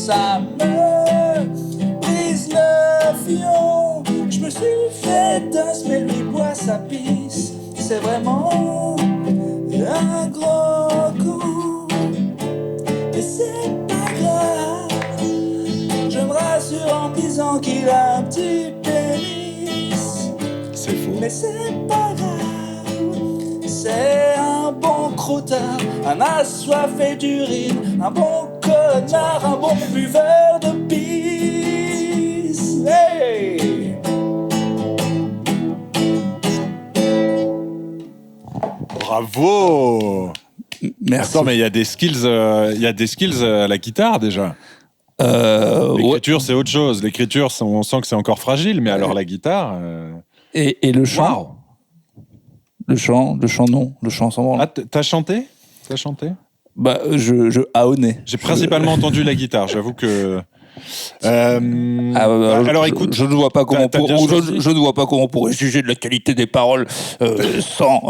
ça me brise le fion. Je me suis fait dust, mais lui boit sa pisse. C'est vraiment un gros coup. Mais c'est pas grave, je me rassure en me disant qu'il a un petit pénis. C'est faux. Mais c'est pas grave, c'est un bon croutard, un assoiffé d'urine, un bon connard, un bon buveur de pisse. Hey! Bravo. Merci. Attends, mais il y a des skills à la guitare déjà. L'écriture, c'est autre chose. L'écriture, on sent que c'est encore fragile, mais alors la guitare. Et le chant. Le chant, non. Le chant sans branle. Ah, t'as chanté? Bah, je haonnais. J'ai principalement entendu la guitare. J'avoue que. Alors écoute, je ne vois pas comment je ne vois pas comment on pourrait juger de la qualité des paroles sans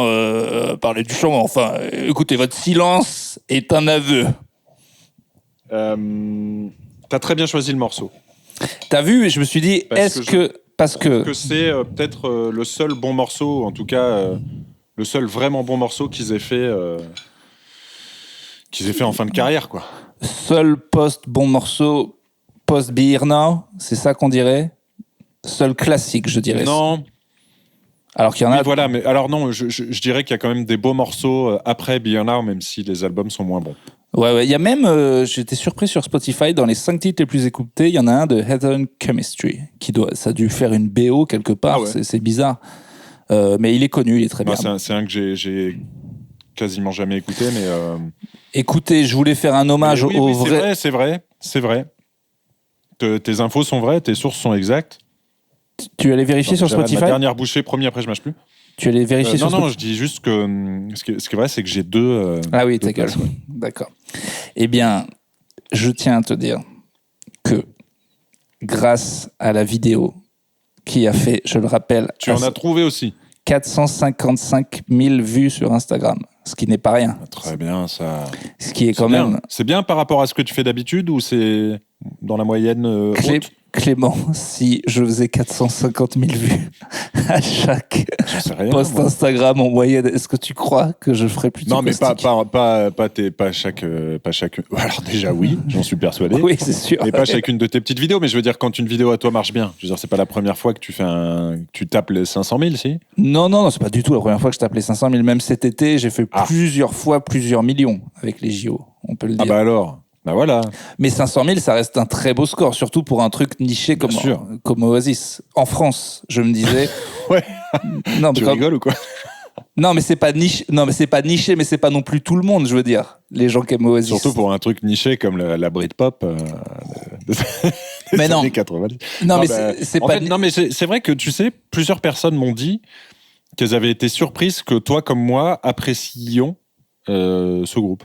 parler du chant. Enfin, écoutez, votre silence est un aveu. t'as très bien choisi le morceau. T'as vu? Et je me suis dit, parce que c'est peut-être le seul bon morceau, en tout cas le seul vraiment bon morceau qu'ils aient fait en fin de carrière, quoi. seul bon morceau post Be Here Now, c'est ça qu'on dirait? Seul classique, je dirais. Non. Alors qu'il y en a. Oui, voilà, mais alors non, je dirais qu'il y a quand même des beaux morceaux après Be Here Now, même si les albums sont moins bons. Ouais, il y a même, j'étais surpris sur Spotify, dans les 5 titres les plus écoutés, il y en a un de Heather Chemistry, ça a dû faire une BO quelque part, Ah ouais. c'est bizarre. Mais il est connu, il est très bien. C'est un que j'ai quasiment jamais écouté, mais... Écoutez, je voulais faire un hommage au vrai... C'est vrai. Tes infos sont vraies, tes sources sont exactes. Tu allais vérifier sur Spotify? Ma dernière bouchée, promis, après je mâche plus. Tu allais vérifier sur Spotify? Non, je dis juste que ce qui est vrai, c'est que j'ai deux... ah oui, ta gueule. Ouais. D'accord. Eh bien, je tiens à te dire que grâce à la vidéo qui a fait, je le rappelle... Tu en as trouvé aussi. 455 000 vues sur Instagram, ce qui n'est pas rien. Très bien, ça... Ce qui est quand bien. même... C'est bien par rapport à ce que tu fais d'habitude ou c'est dans la moyenne haute? Clément, si je faisais 450 000 vues à chaque post Instagram en moyenne, est-ce que tu crois que je ferais plutôt Non, mais caustique? pas chaque... Alors déjà, oui, j'en suis persuadé. Oui, c'est sûr. Et pas chacune de tes petites vidéos, mais je veux dire, quand une vidéo à toi marche bien, je veux dire, c'est pas la première fois que tu tapes les 500 000, si? Non, c'est pas du tout la première fois que je tape les 500 000. Même cet été, j'ai fait plusieurs fois plusieurs millions avec les JO, on peut le dire. Ah bah alors, bah voilà. Mais 500 000, ça reste un très beau score, surtout pour un truc niché comme Oasis. En France, je me disais... Ouais. Non, tu rigoles ou quoi? Non, mais c'est pas niché. Non, mais c'est pas niché, mais c'est pas non plus tout le monde, je veux dire. Les gens qui aiment Oasis. Surtout pour un truc niché comme la Britpop des mais non. années 90. Non, mais c'est pas. Non, mais c'est vrai que tu sais, plusieurs personnes m'ont dit qu'elles avaient été surprises que toi comme moi apprécions ce groupe.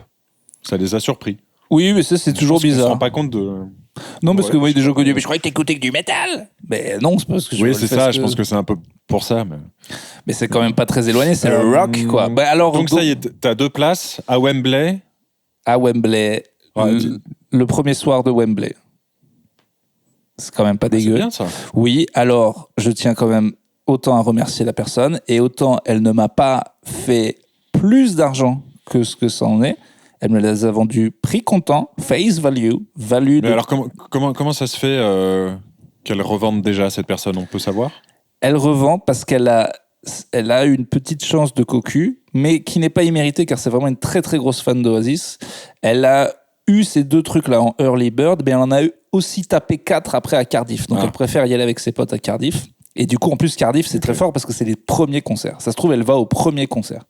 Ça les a surpris. Oui, mais ça c'est toujours bizarre. On se rend pas compte de. Non, parce que moi, il y a des gens connus. Mais je croyais que t'écoutais que du métal. Mais non, c'est pas parce que je. Oui, c'est ça. Je pense que c'est un peu pour ça. Mais c'est quand même pas très éloigné. C'est le rock, quoi. Bah, alors, donc ça y est, t'as 2 places à Wembley. À Wembley. Ouais, le premier soir de Wembley. C'est quand même pas dégueu. C'est bien ça. Oui, alors je tiens quand même autant à remercier la personne et autant elle ne m'a pas fait plus d'argent que ce que ça en est. Elle me les a vendus prix comptant, face value. Mais alors comment ça se fait qu'elle revende déjà cette personne, on peut savoir? Elle revend parce qu'elle a une petite chance de cocu, mais qui n'est pas imméritée car c'est vraiment une très très grosse fan d'Oasis. Elle a eu ces 2 trucs-là en early bird, mais elle en a eu aussi tapé 4 après à Cardiff. Donc elle préfère y aller avec ses potes à Cardiff. Et du coup, en plus, Cardiff, c'est très fort parce que c'est les premiers concerts. Ça se trouve, elle va au premier concert.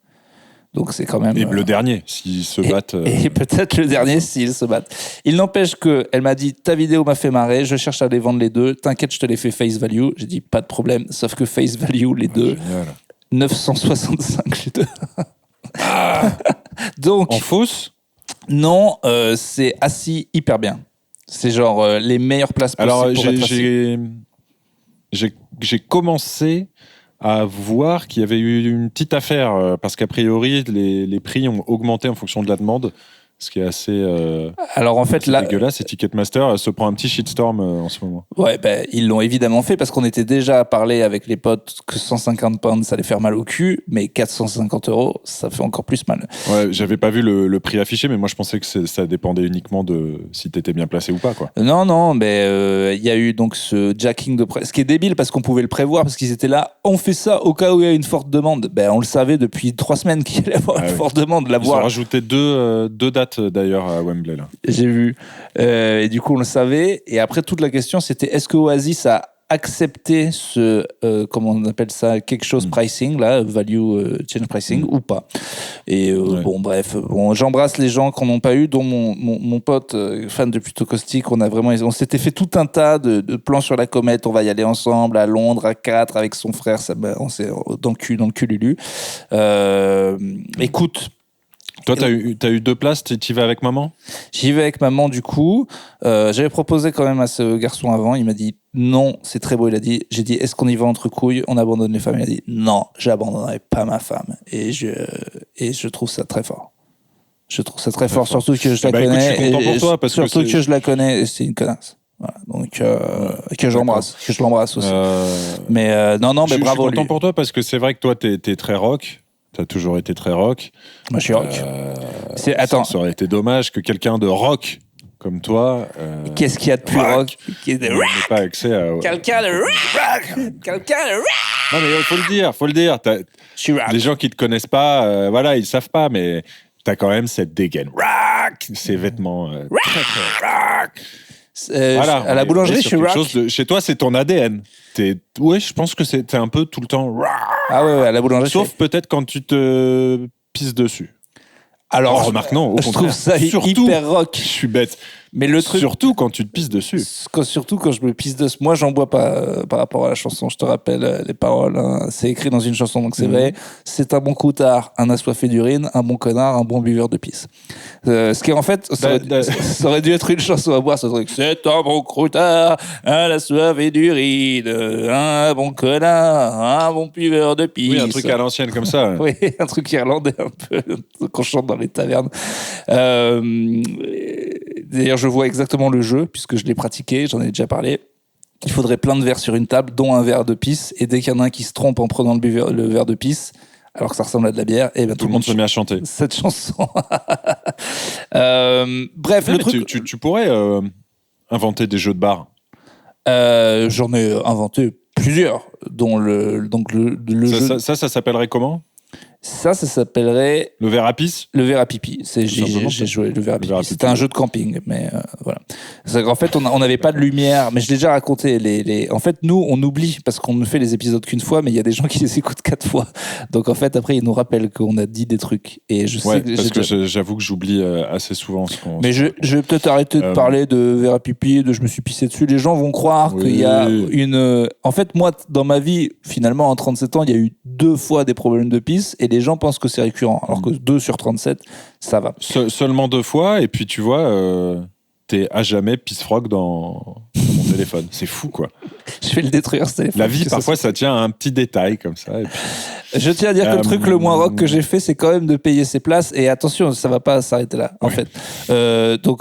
Donc c'est quand même... Et le dernier, s'ils se battent... Et peut-être le dernier, s'ils se battent. Il n'empêche qu'elle m'a dit, ta vidéo m'a fait marrer, je cherche à les vendre les 2, t'inquiète, je te les fais face value. J'ai dit, pas de problème, sauf que face value, les 2, génial. 965 les 2. Donc... En fausse? Non, c'est assis hyper bien. C'est genre les meilleures places possibles. Alors, pour être assis. j'ai commencé à voir qu'il y avait eu une petite affaire, parce qu'a priori, les prix ont augmenté en fonction de la demande. Ce qui est assez, Alors en fait, assez là, dégueulasse. Et Ticketmaster se prend un petit shitstorm en ce moment. ouais, ben, ils l'ont évidemment fait parce qu'on était déjà parlé avec les potes que 150 pounds, ça allait faire mal au cul, mais 450 €, ça fait encore plus mal. Ouais, j'avais pas vu le prix affiché, mais moi je pensais que ça dépendait uniquement de si t'étais bien placé ou pas, quoi. Non, mais il y a eu donc ce jacking de presse, ce qui est débile parce qu'on pouvait le prévoir, parce qu'ils étaient là, on fait ça au cas où il y a une forte demande. Ben, on le savait depuis 3 semaines qu'il allait y avoir Ah une oui. forte demande. Ils ont rajouté deux dates d'ailleurs à Wembley, là. J'ai vu. Et du coup, on le savait. Et après, toute la question, c'était est-ce que Oasis a accepté ce, comment on appelle ça, quelque chose pricing, là, value change pricing, ou pas. Et Ouais. bon, bref, bon, j'embrasse les gens qu'on n'ont pas eu, dont mon pote, fan de Plutôt Caustique. On s'était fait tout un tas de plans sur la comète. On va y aller ensemble à Londres, à 4, avec son frère. Ça, ben, on s'est dans le cul Lulu. Écoute, Toi, t'as eu 2 places, t'y vas avec maman? j'y vais avec maman du coup. J'avais proposé quand même à ce garçon avant. Il m'a dit non, c'est très beau. J'ai dit est-ce qu'on y va entre couilles? On abandonne les femmes. Il a dit non, j'abandonnerai pas ma femme. Et je trouve ça très fort. Je trouve ça très fort, surtout que je la Bah, écoute, connais. je suis content et pour toi, parce que surtout c'est- que je la connais et c'est une connasse. Voilà, donc que j'embrasse, que je l'embrasse aussi. Mais non, mais je bravo suis content lui. pour toi parce que c'est vrai que toi, t'es très rock. T'as toujours été très rock. Moi, je suis rock. Attends, Ça aurait été dommage que quelqu'un de rock comme toi qu'est-ce qu'il y a de plus rock? n'ait pas accès à. Quelqu'un de rock. Quelqu'un de rock. Non, mais faut le dire. Je suis rock. Les gens qui te connaissent pas, voilà, ils savent pas, mais t'as quand même cette dégaine. Rock, ces vêtements. Très rock. Voilà, à la on est boulangerie, je sur suis quelque rock. chose chez toi, c'est ton ADN. Ouais, je pense que t'es un peu tout le temps rock. Ah ouais, à la boulangerie. Sauf peut-être quand tu te pisses dessus. Alors, Oh, remarque, non, au je contraire. trouve ça Surtout- hyper rock. Je suis bête. Mais le truc, Surtout quand tu te pisses dessus. surtout quand je me pisse de... Moi, j'en bois pas par rapport à la chanson. Je te rappelle les paroles. Hein. C'est écrit dans une chanson, donc c'est vrai. C'est un bon coutard, un assoiffé d'urine, un bon connard, un bon buveur de pisse. Ce qui est en fait, ça aurait dû être une chanson à boire, ce truc. C'est un bon croutard, un assoiffé d'urine, un bon connard, un bon buveur de pisse. Oui, un truc à l'ancienne comme ça. Oui, un truc irlandais un peu qu'on chante dans les tavernes. D'ailleurs, je vois exactement le jeu puisque je l'ai pratiqué, j'en ai déjà parlé. Il faudrait plein de verres sur une table, dont un verre de pisse. Et dès qu'il y en a un qui se trompe en prenant le verre de pisse, alors que ça ressemble à de la bière, et ben Tout le monde se met à chanter. cette chanson. Bref, Ouais, le mais truc. tu pourrais inventer des jeux de bar. J'en ai inventé plusieurs, dont le jeu. Ça s'appellerait comment? Ça s'appellerait Le verre à pisse? le verre à pipi. simplement J'ai joué le verre à Le verre à pipi. C'était pipi. un jeu de camping, mais voilà. C'est qu'en fait, on n'avait pas de lumière, mais je l'ai déjà raconté. En fait, nous, on oublie parce qu'on ne fait les épisodes qu'une fois, mais il y a des gens qui les écoutent 4 fois. Donc en fait, après, ils nous rappellent qu'on a dit des trucs. Et je sais Ouais, que parce que déjà... j'avoue que j'oublie assez souvent ce qu'on. Mais je vais peut-être arrêter de parler de verre à pipi, de je me suis pissé dessus. Les gens vont croire Oui. qu'il y a une. En fait, moi, dans ma vie, finalement, en 37 ans, il y a eu 2 fois des problèmes de pisse et les gens pensent que c'est récurrent. Alors que 2 sur 37, ça va. Seulement 2 fois, et puis tu vois, t'es à jamais pisse-frog dans mon téléphone. C'est fou, quoi. Je vais le détruire, ce téléphone. La vie, Que ça parfois, ça tient à un petit détail comme ça. Et puis... Je tiens à dire que le truc le moins rock que j'ai fait, c'est quand même de payer ses places. Et attention, ça va pas s'arrêter là, en fait. Donc,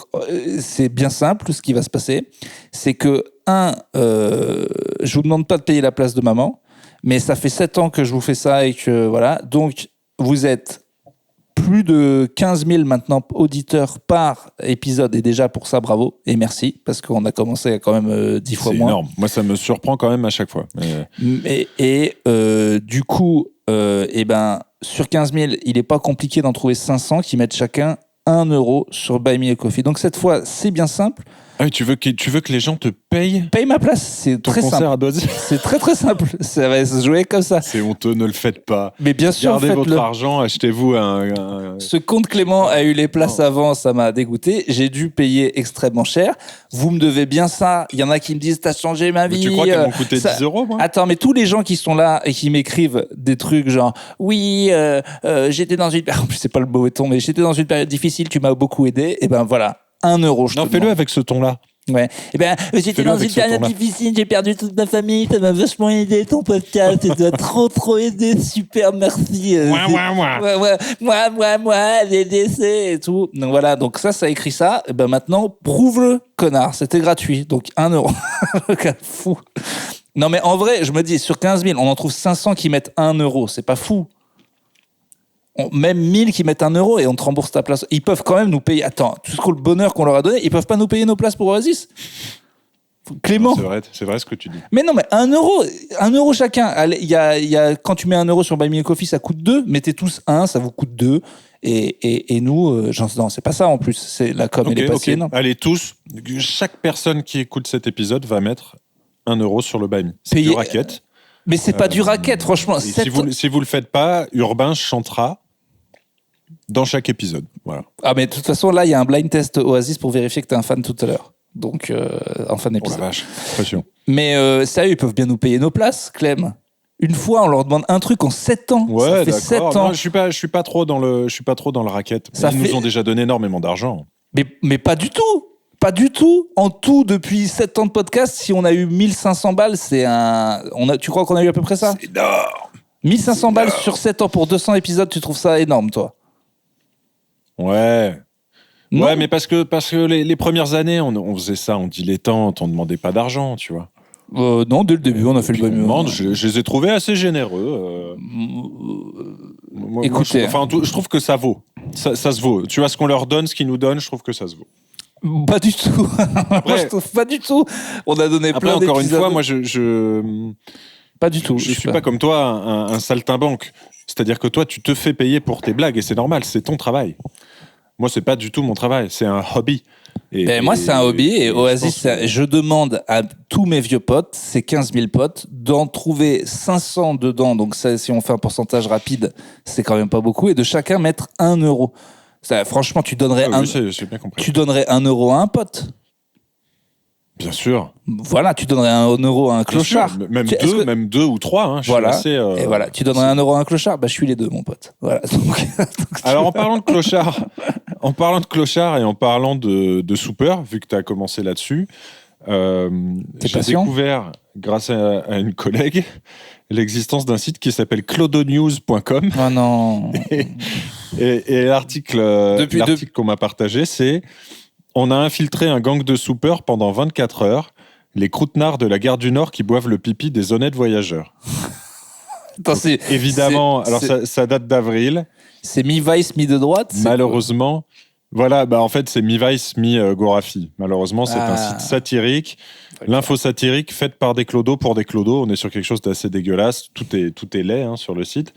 c'est bien simple, ce qui va se passer. C'est que, je vous demande pas de payer la place de maman, mais ça fait 7 ans que je vous fais ça et que, voilà. Donc, vous êtes plus de 15 000 maintenant auditeurs par épisode. Et déjà, pour ça, bravo. Et merci, parce qu'on a commencé à quand même 10 fois C'est moins. énorme. Moi, ça me surprend quand même à chaque fois. Mais... Du coup, sur 15 000, il n'est pas compliqué d'en trouver 500 qui mettent chacun 1 euro sur Buy Me a Coffee. Donc cette fois, c'est bien simple. Ah oui, tu veux que les gens te payent Paye ma place, c'est ton très concert simple. à Doisy? C'est très très simple. Ça va se jouer comme ça. C'est honteux, ne le faites pas. Mais bien sûr, Gardez votre faites-le. argent, achetez-vous un... Ce compte Clément a eu les places avant, ça m'a dégoûté. J'ai dû payer extrêmement cher. Vous me devez bien ça. Il y en a qui me disent t'as changé ma vie. Tu crois qu'elles m'ont coûté ça- 10 euros, moi? Attends, mais tous les gens qui sont là et qui m'écrivent des trucs genre oui, j'étais dans une en plus c'est pas le mauvais ton, mais j'étais dans une période difficile, tu m'as beaucoup aidé. Et ben voilà, 1 euro. Je Non, te fais-le demande. avec ce ton-là. Ouais. Eh ben, j'étais Fais-le dans avec une ce période ton-là. difficile, j'ai perdu toute ma famille, ça m'a vachement aidé ton podcast, ça doit trop aidé, super, merci. Moi, les décès et tout. Donc voilà, donc ça a écrit ça. Et ben maintenant, prouve-le, connard, c'était gratuit, donc 1 euro. Le gars fou. Non mais en vrai, je me dis, sur 15 000, on en trouve 500 qui mettent 1 euro, c'est pas fou. Même 1000 qui mettent 1 euro et on te rembourse ta place. Ils peuvent quand même nous payer. Attends, tout le bonheur qu'on leur a donné, ils peuvent pas nous payer nos places pour Oasis. Clément. C'est vrai ce que tu dis. Mais non, mais 1 euro chacun. Allez, quand tu mets 1 euro sur Buy Me a Coffee, ça coûte 2. Mettez tous 1, ça vous coûte 2. Et nous, non, c'est pas ça en plus. C'est la com, elle est pas si énorme. Allez, tous, chaque personne qui écoute cet épisode va mettre 1 euro sur le Buy Me. C'est Payer- du racket. Mais c'est pas du racket, franchement. Et si vous le faites pas, Urbain chantera dans chaque épisode. Voilà. Ah, mais de toute façon, là, il y a un blind test Oasis pour vérifier que t'es un fan tout à l'heure. Donc, en fin Oh la d'épisode. vache, pression. Mais sérieux, ils peuvent bien nous payer nos places, Clem. Une fois, on leur demande un truc en 7 ans. Ouais, ça fait d'accord. 7 ans. Non, je suis pas trop dans le racket. Ils nous ont déjà donné énormément d'argent. Mais pas du tout. Pas du tout. En tout, depuis 7 ans de podcast, si on a eu 1500 balles, tu crois qu'on a eu à peu près ça? C'est énorme. 1500 balles sur 7 ans pour 200 épisodes, tu trouves ça énorme, toi? Ouais. Non. Ouais, mais parce que les premières années, on faisait ça en dilettante, on demandait pas d'argent, tu vois. Non, dès le début, on a fait le Puis bon je les ai trouvés assez généreux. Écoutez. Je trouve que ça vaut. Ça se vaut. Tu vois, ce qu'on leur donne, ce qu'ils nous donnent, je trouve que ça se vaut. Pas du tout. Moi, je trouve pas du tout. On a donné Après, plein d'épisodes. encore une fois, moi, je Pas du tout. je suis pas comme toi un saltimbanque. C'est-à-dire que toi, tu te fais payer pour tes blagues et c'est normal, c'est ton travail. Moi, c'est pas du tout mon travail, c'est un hobby. Moi, c'est un hobby et Oasis, je pense que- je demande à tous mes vieux potes, ces 15 000 potes, d'en trouver 500 dedans. Donc, ça, si on fait un pourcentage rapide, c'est quand même pas beaucoup. Et de chacun mettre 1 euro. Ça, franchement, tu donnerais, j'ai bien compris. tu donnerais 1 euro à un pote. Bien sûr. Voilà, tu donnerais 1 euro à un Bien sûr. clochard. Même deux ou trois. Hein, je Voilà. suis assez, Et voilà, tu donnerais 1 euro à un clochard. Bah, je suis les deux, mon pote. Voilà. Donc, Alors, en parlant de clochard, et en parlant de Super, vu que tu as commencé là-dessus, j'ai patient découvert, grâce à une collègue, l'existence d'un site qui s'appelle clodonews.com. oh non. Et l'article qu'on m'a partagé, c'est « On a infiltré un gang de soupeurs pendant 24 heures, les croûtenards de la gare du Nord qui boivent le pipi des honnêtes voyageurs. » Attends, Évidemment, alors ça date d'avril. C'est mi-Vice, mi de droite. c'est Malheureusement, voilà, en fait, c'est mi-Vice, mi-Gorafi. Malheureusement, c'est un site satirique. L'info satirique faite par des clodos pour des clodos. On est sur quelque chose d'assez dégueulasse. Tout est laid sur le site.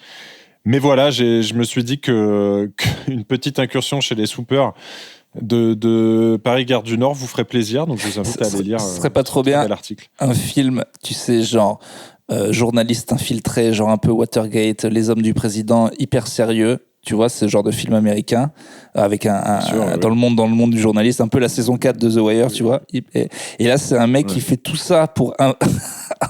Mais voilà, je me suis dit qu'une petite incursion chez les soupeurs de Paris-Gare du Nord vous ferait plaisir. Donc, je vous invite à aller lire Ce serait pas trop bien l'article. un film, tu sais, genre journaliste infiltré, genre un peu Watergate, les hommes du président, hyper sérieux. Tu vois, ce genre de film américain avec dans le monde du journaliste, un peu la saison 4 de The Wire, tu vois. Et là, c'est un mec qui fait tout ça pour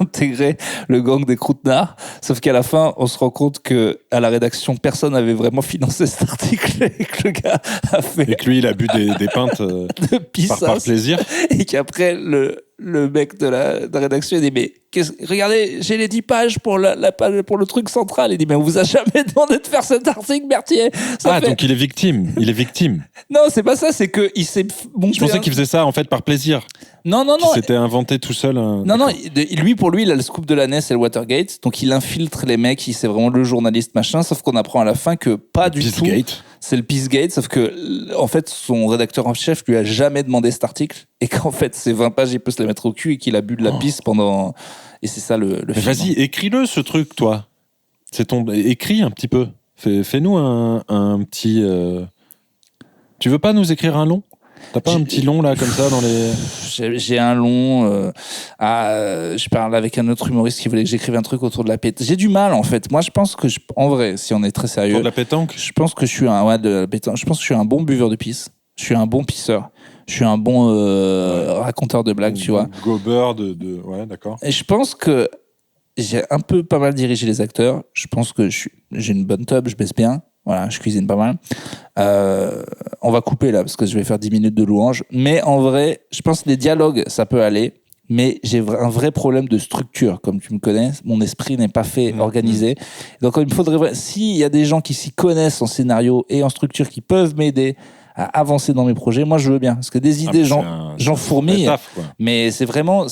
intégrer le gang des croûtenards. Sauf qu'à la fin, on se rend compte que à la rédaction, personne n'avait vraiment financé cet article et que le gars a fait Et que lui, il a bu des pintes de par pissasse. plaisir. Et qu'après, le mec de la rédaction, il dit, mais regardez, j'ai les 10 pages pour la page, pour le truc central. Il dit, mais on vous a jamais demandé de faire cet article, Berthier. Donc il est victime. Non, c'est pas ça, c'est qu'il s'est monté. Je pensais qu'il faisait ça, en fait, par plaisir. Non. Il s'était inventé tout seul. Non, pour lui, il a le scoop de la NES et le Watergate. Donc, il infiltre les mecs, c'est vraiment le journaliste machin. Sauf qu'on apprend à la fin que pas du tout. C'est le Peacegate, sauf que, en fait, son rédacteur en chef lui a jamais demandé cet article. Et qu'en fait, ces 20 pages, il peut se les mettre au cul et qu'il a bu de la pisse pendant. Et c'est ça le Mais film. vas-y, écris-le, ce truc, toi. Écris un petit peu. Fais-nous un petit. Tu veux pas nous écrire un long? T'as pas un petit long là comme ça dans les. J'ai un long. Je parle avec un autre humoriste qui voulait que j'écrive un truc autour de la pétanque. J'ai du mal en fait. Moi, je pense que en vrai, si on est très sérieux, Autour de la pétanque. je pense que je suis je pense que je suis un bon buveur de pisse. Je suis un bon pisseur. Je suis un bon raconteur de blagues, tu vois. Gober ouais, d'accord. Et je pense que j'ai un peu pas mal dirigé les acteurs. Je pense que j'ai une bonne tub, je baisse bien. Voilà, je cuisine pas mal. On va couper là, parce que je vais faire 10 minutes de louange. Mais en vrai, je pense que les dialogues, ça peut aller. Mais j'ai un vrai problème de structure. Comme tu me connais, mon esprit n'est pas fait organisé. Donc, il me faudrait... S'il y a des gens qui s'y connaissent en scénario et en structure qui peuvent m'aider à avancer dans mes projets, moi, je veux bien. Parce que des idées, j'en fourmille. Mais c'est vraiment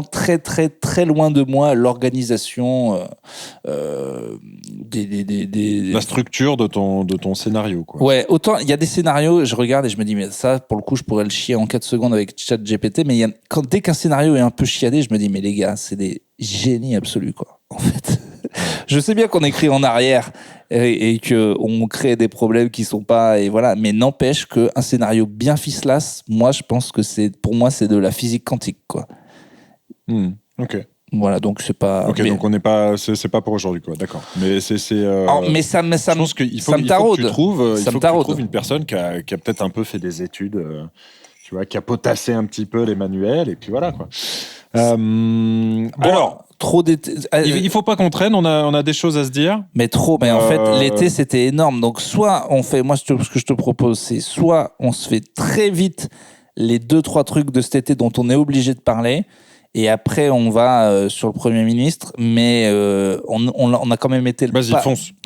très, très, très loin de moi l'organisation la structure de ton scénario, quoi. Ouais, autant il y a des scénarios, je regarde et je me dis mais ça pour le coup je pourrais le chier en 4 secondes avec ChatGPT, mais dès qu'un scénario est un peu chiadé, je me dis mais les gars, c'est des génies absolus quoi. En fait, je sais bien qu'on écrit en arrière et que on crée des problèmes qui sont pas et voilà, mais n'empêche que un scénario bien ficelé, moi je pense que pour moi c'est de la physique quantique quoi. Ok. Voilà, donc c'est pas. Ok, donc on n'est pas, c'est pas pour aujourd'hui, quoi. D'accord. Mais mais ça je pense qu'il faut, me taraude. Il faut que tu trouves une personne qui a peut-être un peu fait des études, tu vois, qui a potassé un petit peu les manuels, et puis voilà, quoi. Alors, trop il faut pas qu'on traîne. On a des choses à se dire. Mais en fait, l'été c'était énorme. Donc soit on fait, moi ce que je te propose, c'est soit on se fait très vite les 2-3 trucs de cet été dont on est obligé de parler. Et après, on va sur le Premier ministre, mais on a quand même été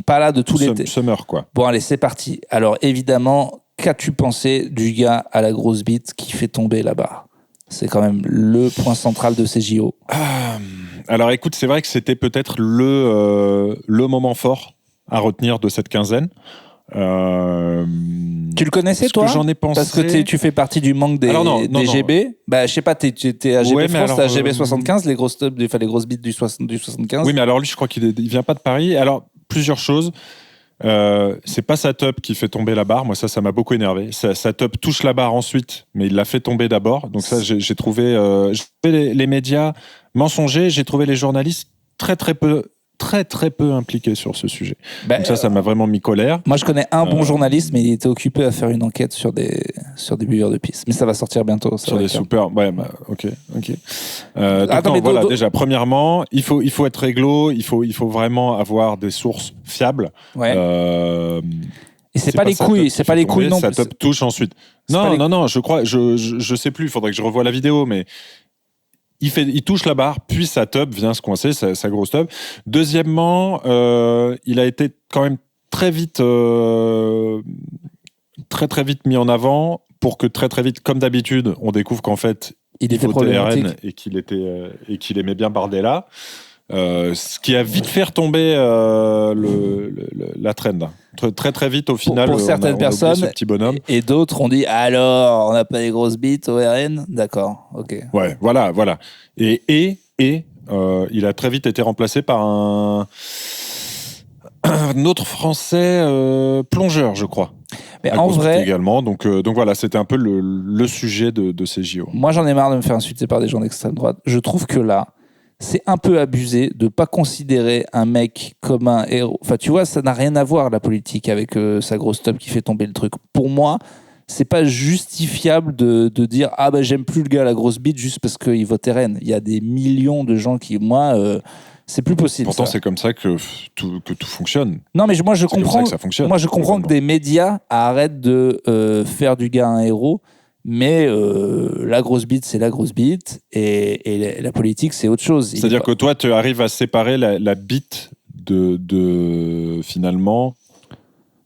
pas là de tout l'été. Summer, quoi. Bon, allez, c'est parti. Alors, évidemment, qu'as-tu pensé du gars à la grosse bite qui fait tomber la barre ? C'est quand même le point central de ces JO. Alors, écoute, c'est vrai que c'était peut-être le moment fort à retenir de cette quinzaine. Tu le connaissais toi ? J'en ai pensé... Parce que tu fais partie du manque des GB. Bah je sais pas, t'es à GB France, t'es à GB 75, les grosses bites du 75. Oui, mais alors lui, je crois qu'il vient pas de Paris. Alors plusieurs choses. C'est pas sa top qui fait tomber la barre. Moi, ça m'a beaucoup énervé. Sa top touche la barre ensuite, mais il l'a fait tomber d'abord. Donc ça, j'ai trouvé les médias mensongers. J'ai trouvé les journalistes très peu impliqués sur ce sujet. Donc ça m'a vraiment mis colère. Moi, je connais un bon journaliste, mais il était occupé à faire une enquête sur des buveurs de pisse. Mais ça va sortir bientôt. Sur des soupers. Ouais, ok. Déjà, premièrement, il faut être réglo. Il faut vraiment avoir des sources fiables. Ouais. Et c'est pas les couilles, c'est pas les couilles non plus. Ça top touche ensuite. Non, je crois, je sais plus. Il faudrait que je revoie la vidéo, mais. Il touche la barre, puis sa tub vient se coincer, sa grosse tub. Deuxièmement, il a été quand même très vite mis en avant pour que très vite, comme d'habitude, on découvre qu'en fait, il était problématique RN et qu'il aimait bien Bardella. Ce qui a vite fait retomber la trend. Très vite, au final, pour certaines personnes, ce petit bonhomme. Et d'autres ont dit alors, on n'a pas les grosses bites au RN. D'accord, ok. Ouais, voilà. Et il a très vite été remplacé par un autre Français plongeur, je crois. Mais en vrai, également. Donc voilà, c'était un peu le sujet de ces JO. Moi, j'en ai marre de me faire insulter par des gens d'extrême droite. Je trouve que là, c'est un peu abusé de pas considérer un mec comme un héros. Enfin, tu vois, ça n'a rien à voir, la politique, avec sa grosse tub qui fait tomber le truc. Pour moi, c'est pas justifiable de dire « Ah ben, j'aime plus le gars à la grosse bite juste parce qu'il vote RN ». Il y a des millions de gens qui... Moi, c'est plus possible. Pourtant, ça. C'est comme ça que tout fonctionne. Non, mais moi, je comprends, que ça fonctionne, moi, je comprends que des médias arrêtent de faire du gars un héros. Mais la grosse bite, c'est la grosse bite, et la politique, c'est autre chose. C'est-à-dire que toi, tu arrives à séparer la bite finalement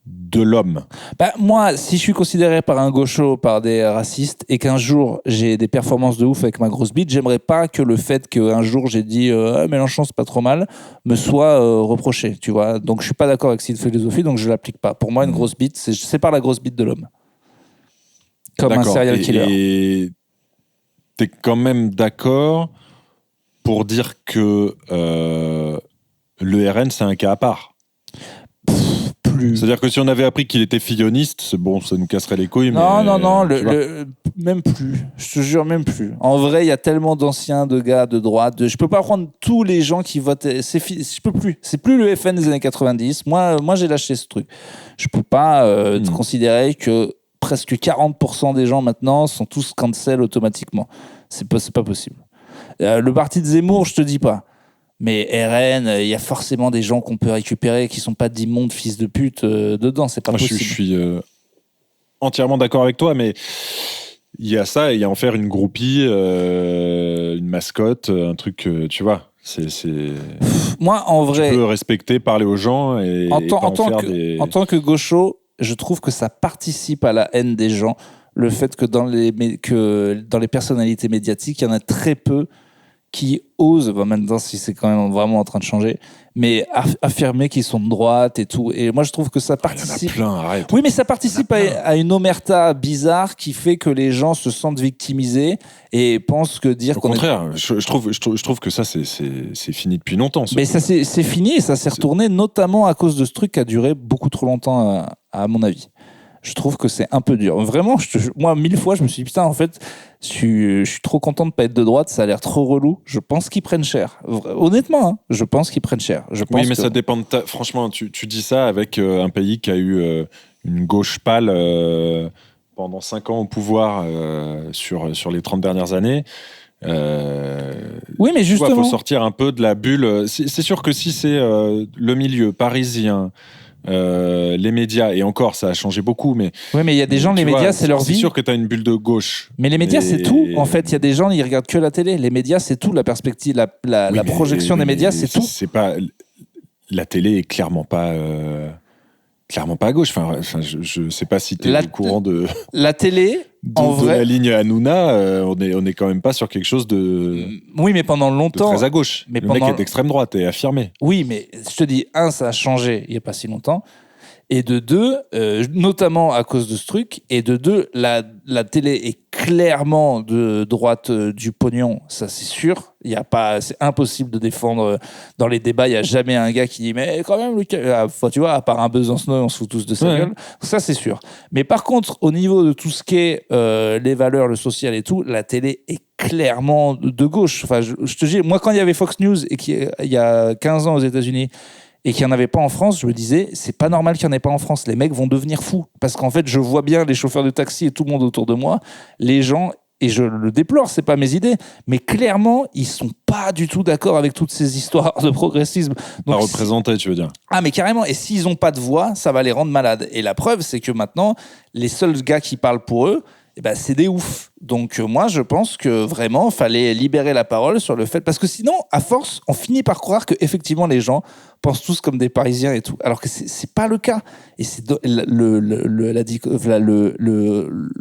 de l'homme. Moi, si je suis considéré par un gaucho, par des racistes, et qu'un jour j'ai des performances de ouf avec ma grosse bite, j'aimerais pas que le fait qu'un jour j'ai dit Mélenchon c'est pas trop mal me soit reproché, tu vois. Donc je suis pas d'accord avec cette philosophie, donc je l'applique pas. Pour moi, une grosse bite, je sépare la grosse bite de l'homme. Comme un serial killer. Et t'es quand même d'accord pour dire que le RN, c'est un cas à part. C'est-à-dire que si on avait appris qu'il était filloniste, c'est bon, ça nous casserait les couilles. Non, même plus. Je te jure, même plus. En vrai, il y a tellement d'anciens, de gars de droite. Je peux pas prendre tous les gens qui votent. Je peux plus. C'est plus le FN des années 90. Moi, j'ai lâché ce truc. Je peux pas considérer que presque 40% des gens maintenant sont tous cancel automatiquement. C'est pas possible. Le parti de Zemmour, je te dis pas. Mais RN, il y a forcément des gens qu'on peut récupérer qui sont pas d'immondes fils de pute dedans, c'est pas possible. Je suis entièrement d'accord avec toi, mais il y a ça, et il y a en faire une groupie, une mascotte, un truc, tu vois. Moi, en vrai, tu peux respecter, parler aux gens et en pas en faire en tant que gaucho, je trouve que ça participe à la haine des gens. Le fait que dans les personnalités médiatiques, il y en a très peu qui osent, maintenant si c'est quand même vraiment en train de changer, mais affirmer qu'ils sont de droite et tout. Et moi, je trouve que ça participe... Il y en a plein, arrête. Oui, mais ça participe à une omerta bizarre qui fait que les gens se sentent victimisés et pensent que dire Au qu'on contraire, je trouve que ça, c'est fini depuis longtemps. Mais ça, c'est fini et ça s'est retourné notamment à cause de ce truc qui a duré beaucoup trop longtemps, à mon avis. Je trouve que c'est un peu dur. Vraiment, moi, 1000 fois, je me suis dit, putain, en fait, je suis trop content de pas être de droite, ça a l'air trop relou. Je pense qu'ils prennent cher. Honnêtement, hein, je pense qu'ils prennent cher. Oui, mais ça dépend de Franchement, tu dis ça avec un pays qui a eu une gauche pâle pendant 5 ans au pouvoir sur les 30 dernières années. Oui, mais justement... Il faut sortir un peu de la bulle. C'est sûr que si c'est le milieu parisien, les médias, et encore ça a changé beaucoup, mais oui, mais il y a des gens, les médias c'est leur vie. C'est sûr que tu as une bulle de gauche, mais les médias c'est tout en fait. Il y a des gens, ils regardent que la télé. Les médias c'est tout, la perspective, la projection des médias c'est tout. C'est pas, la télé est clairement pas à gauche. Enfin, je sais pas si tu es au courant de la télé. En vrai, la ligne Hanouna, on est quand même pas sur quelque chose de... Oui, mais pendant longtemps... de très à gauche. Le mec est d'extrême droite et affirmé. Oui, mais je te dis, ça a changé il y a pas si longtemps. Et de deux, notamment à cause de ce truc, et de deux, la télé est clairement de droite du pognon, ça c'est sûr. Il y a pas, c'est impossible de défendre dans les débats. Il y a jamais un gars qui dit mais quand même, tu vois, à part un Besancenot, on se fout tous de sa gueule. Ça c'est sûr. Mais par contre, au niveau de tout ce qui est les valeurs, le social et tout, la télé est clairement de gauche. Enfin, je te dis, moi quand il y avait Fox News et qu'il y a 15 ans aux États-Unis et qu'il n'y en avait pas en France, je me disais, c'est pas normal qu'il n'y en ait pas en France. Les mecs vont devenir fous. Parce qu'en fait, je vois bien les chauffeurs de taxi et tout le monde autour de moi, les gens, et je le déplore, c'est pas mes idées, mais clairement, ils sont pas du tout d'accord avec toutes ces histoires de progressisme. Donc, pas représentés, tu veux dire. Ah, mais carrément. Et s'ils ont pas de voix, ça va les rendre malades. Et la preuve, c'est que maintenant, les seuls gars qui parlent pour eux, eh ben, c'est des oufs. Donc moi, je pense que vraiment, fallait libérer la parole sur le fait... Parce que sinon, à force, on finit par croire que effectivement les gens pensent tous comme des Parisiens et tout. Alors que c'est pas le cas. Et c'est le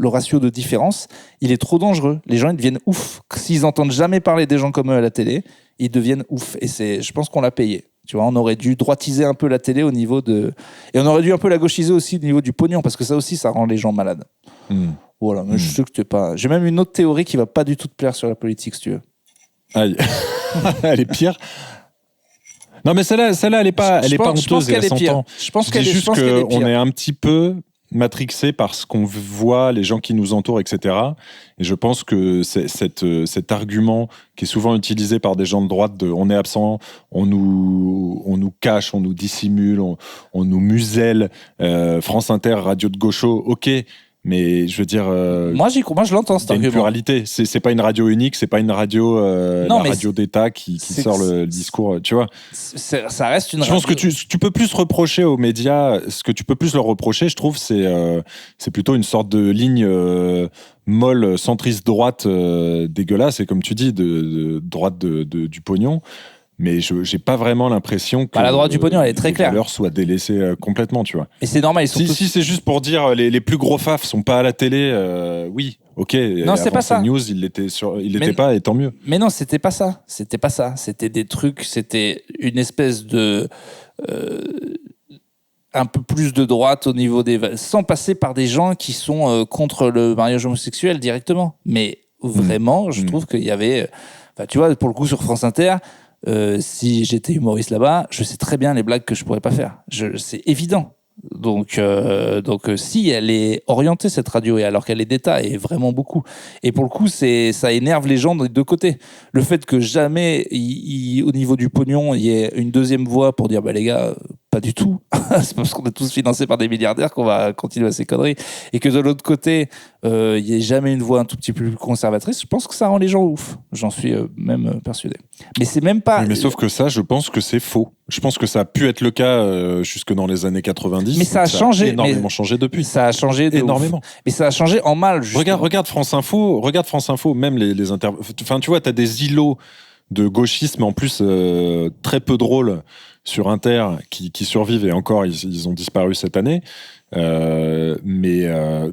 ratio de différence, il est trop dangereux. Les gens, ils deviennent ouf. S'ils entendent jamais parler des gens comme eux à la télé, ils deviennent ouf. Et je pense qu'on l'a payé. Tu vois, on aurait dû droitiser un peu la télé au niveau de... Et on aurait dû un peu la gauchiser aussi au niveau du pognon, parce que ça aussi, ça rend les gens malades. Voilà, mais je sais que tu es pas... J'ai même une autre théorie qui va pas du tout te plaire sur la politique, si tu veux. Aïe. Elle est pire. Non, mais celle-là, elle est pas honteuse, elle s'entend. Je pense qu'elle est juste qu'on est un petit peu matrixé par ce qu'on voit, les gens qui nous entourent, etc. Et je pense que cet argument qui est souvent utilisé par des gens de droite de on est absent, on nous cache, on nous dissimule, on nous muselle, France Inter, radio de gaucho, ok. Mais je veux dire, moi je l'entends cet argument. Une pluralité, c'est pas une radio unique, c'est pas une radio, radio d'État qui sort le discours, tu vois. Ça reste une. Je pense que tu peux plus reprocher aux médias, ce que tu peux plus leur reprocher, je trouve, c'est plutôt une sorte de ligne molle, centriste droite, dégueulasse, et comme tu dis, de droite du pognon. Mais je n'ai pas vraiment l'impression que la droite du pognon, elle est très claire. Les valeurs soient délaissées complètement, tu vois. Et c'est normal, ils sont si c'est juste pour dire les plus gros faf sont pas à la télé, oui, ok. Non, c'est pas ça. News, il l'était pas, et tant mieux. Mais non, c'était pas ça. C'était pas ça. C'était des trucs, c'était une espèce de un peu plus de droite au niveau des... Sans passer par des gens qui sont contre le mariage homosexuel directement. Mais vraiment, je trouve qu'il y avait... Enfin, tu vois, pour le coup, sur France Inter... si j'étais humoriste là-bas, je sais très bien les blagues que je pourrais pas faire. C'est évident. Donc si elle est orientée cette radio, et alors qu'elle est d'État, et vraiment beaucoup. Et pour le coup, ça énerve les gens des deux côtés. Le fait que jamais, au niveau du pognon, il y ait une deuxième voix pour dire bah les gars, pas du tout. C'est parce qu'on est tous financés par des milliardaires qu'on va continuer à ces conneries. Et que de l'autre côté, il n'y ait jamais une voix un tout petit peu plus conservatrice, je pense que ça rend les gens ouf. J'en suis même persuadé. Mais c'est même pas... Oui, mais sauf que ça, je pense que c'est faux. Je pense que ça a pu être le cas jusque dans les années 90. Mais ça a changé. Ça a énormément changé depuis. Ça a changé énormément. Ouf. Mais ça a changé en mal, justement. Regarde France Info, même les Enfin, tu vois, t'as des îlots de gauchisme, en plus très peu drôles sur Inter, qui survivent, et encore, ils ont disparu cette année. Mais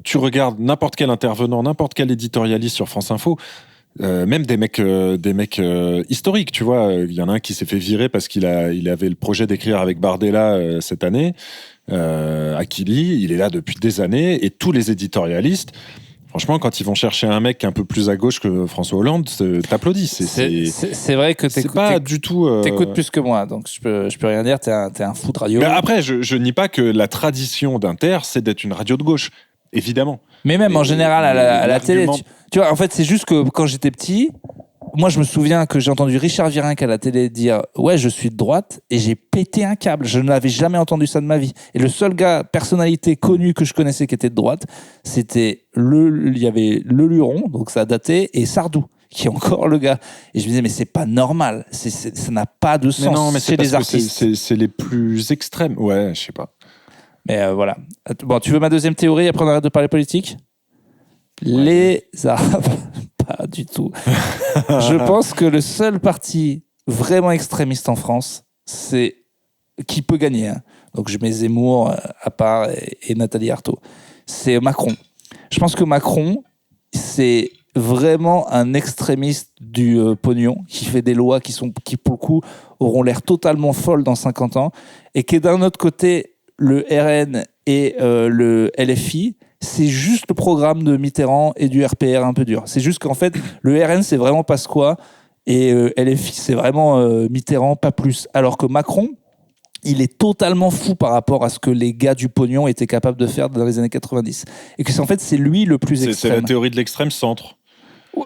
tu regardes n'importe quel intervenant, n'importe quel éditorialiste sur France Info, même des mecs historiques, tu vois. Il y en a un qui s'est fait virer parce qu'il avait le projet d'écrire avec Bardella cette année. Akili, il est là depuis des années, et tous les éditorialistes, franchement, quand ils vont chercher un mec un peu plus à gauche que François Hollande, t'applaudis. C'est vrai que c'est pas du tout. T'écoutes plus que moi, donc je peux rien dire. T'es un fou de radio. Mais après, je nie pas que la tradition d'Inter, c'est d'être une radio de gauche, évidemment. Mais même en général à la télé, tu vois, en fait, c'est juste que quand j'étais petit, moi, je me souviens que j'ai entendu Richard Virenque à la télé dire « Ouais, je suis de droite » et j'ai pété un câble. Je n'avais jamais entendu ça de ma vie. Et le seul gars, personnalité connue que je connaissais qui était de droite, il y avait Le Luron, donc ça a daté, et Sardou, qui est encore le gars. Et je me disais, mais c'est pas normal. Ça n'a pas de sens. Mais non, mais c'est les artistes. C'est les plus extrêmes. Ouais, je sais pas. Mais voilà. Bon, tu veux ma deuxième théorie, après on arrête de parler politique ? Ouais. Les Arabes... Pas du tout. Je pense que le seul parti vraiment extrémiste en France, c'est qui peut gagner. Hein. Donc je mets Zemmour à part et Nathalie Arthaud. C'est Macron. Je pense que Macron, c'est vraiment un extrémiste du pognon qui fait des lois qui pour le coup auront l'air totalement folles dans 50 ans et qui est d'un autre côté le RN et le LFI. C'est juste le programme de Mitterrand et du RPR un peu dur. C'est juste qu'en fait, le RN, c'est vraiment Pasqua et LFI, c'est vraiment Mitterrand, pas plus. Alors que Macron, il est totalement fou par rapport à ce que les gars du pognon étaient capables de faire dans les années 90. Et que en fait, c'est lui le plus extrême. C'est la théorie de l'extrême centre.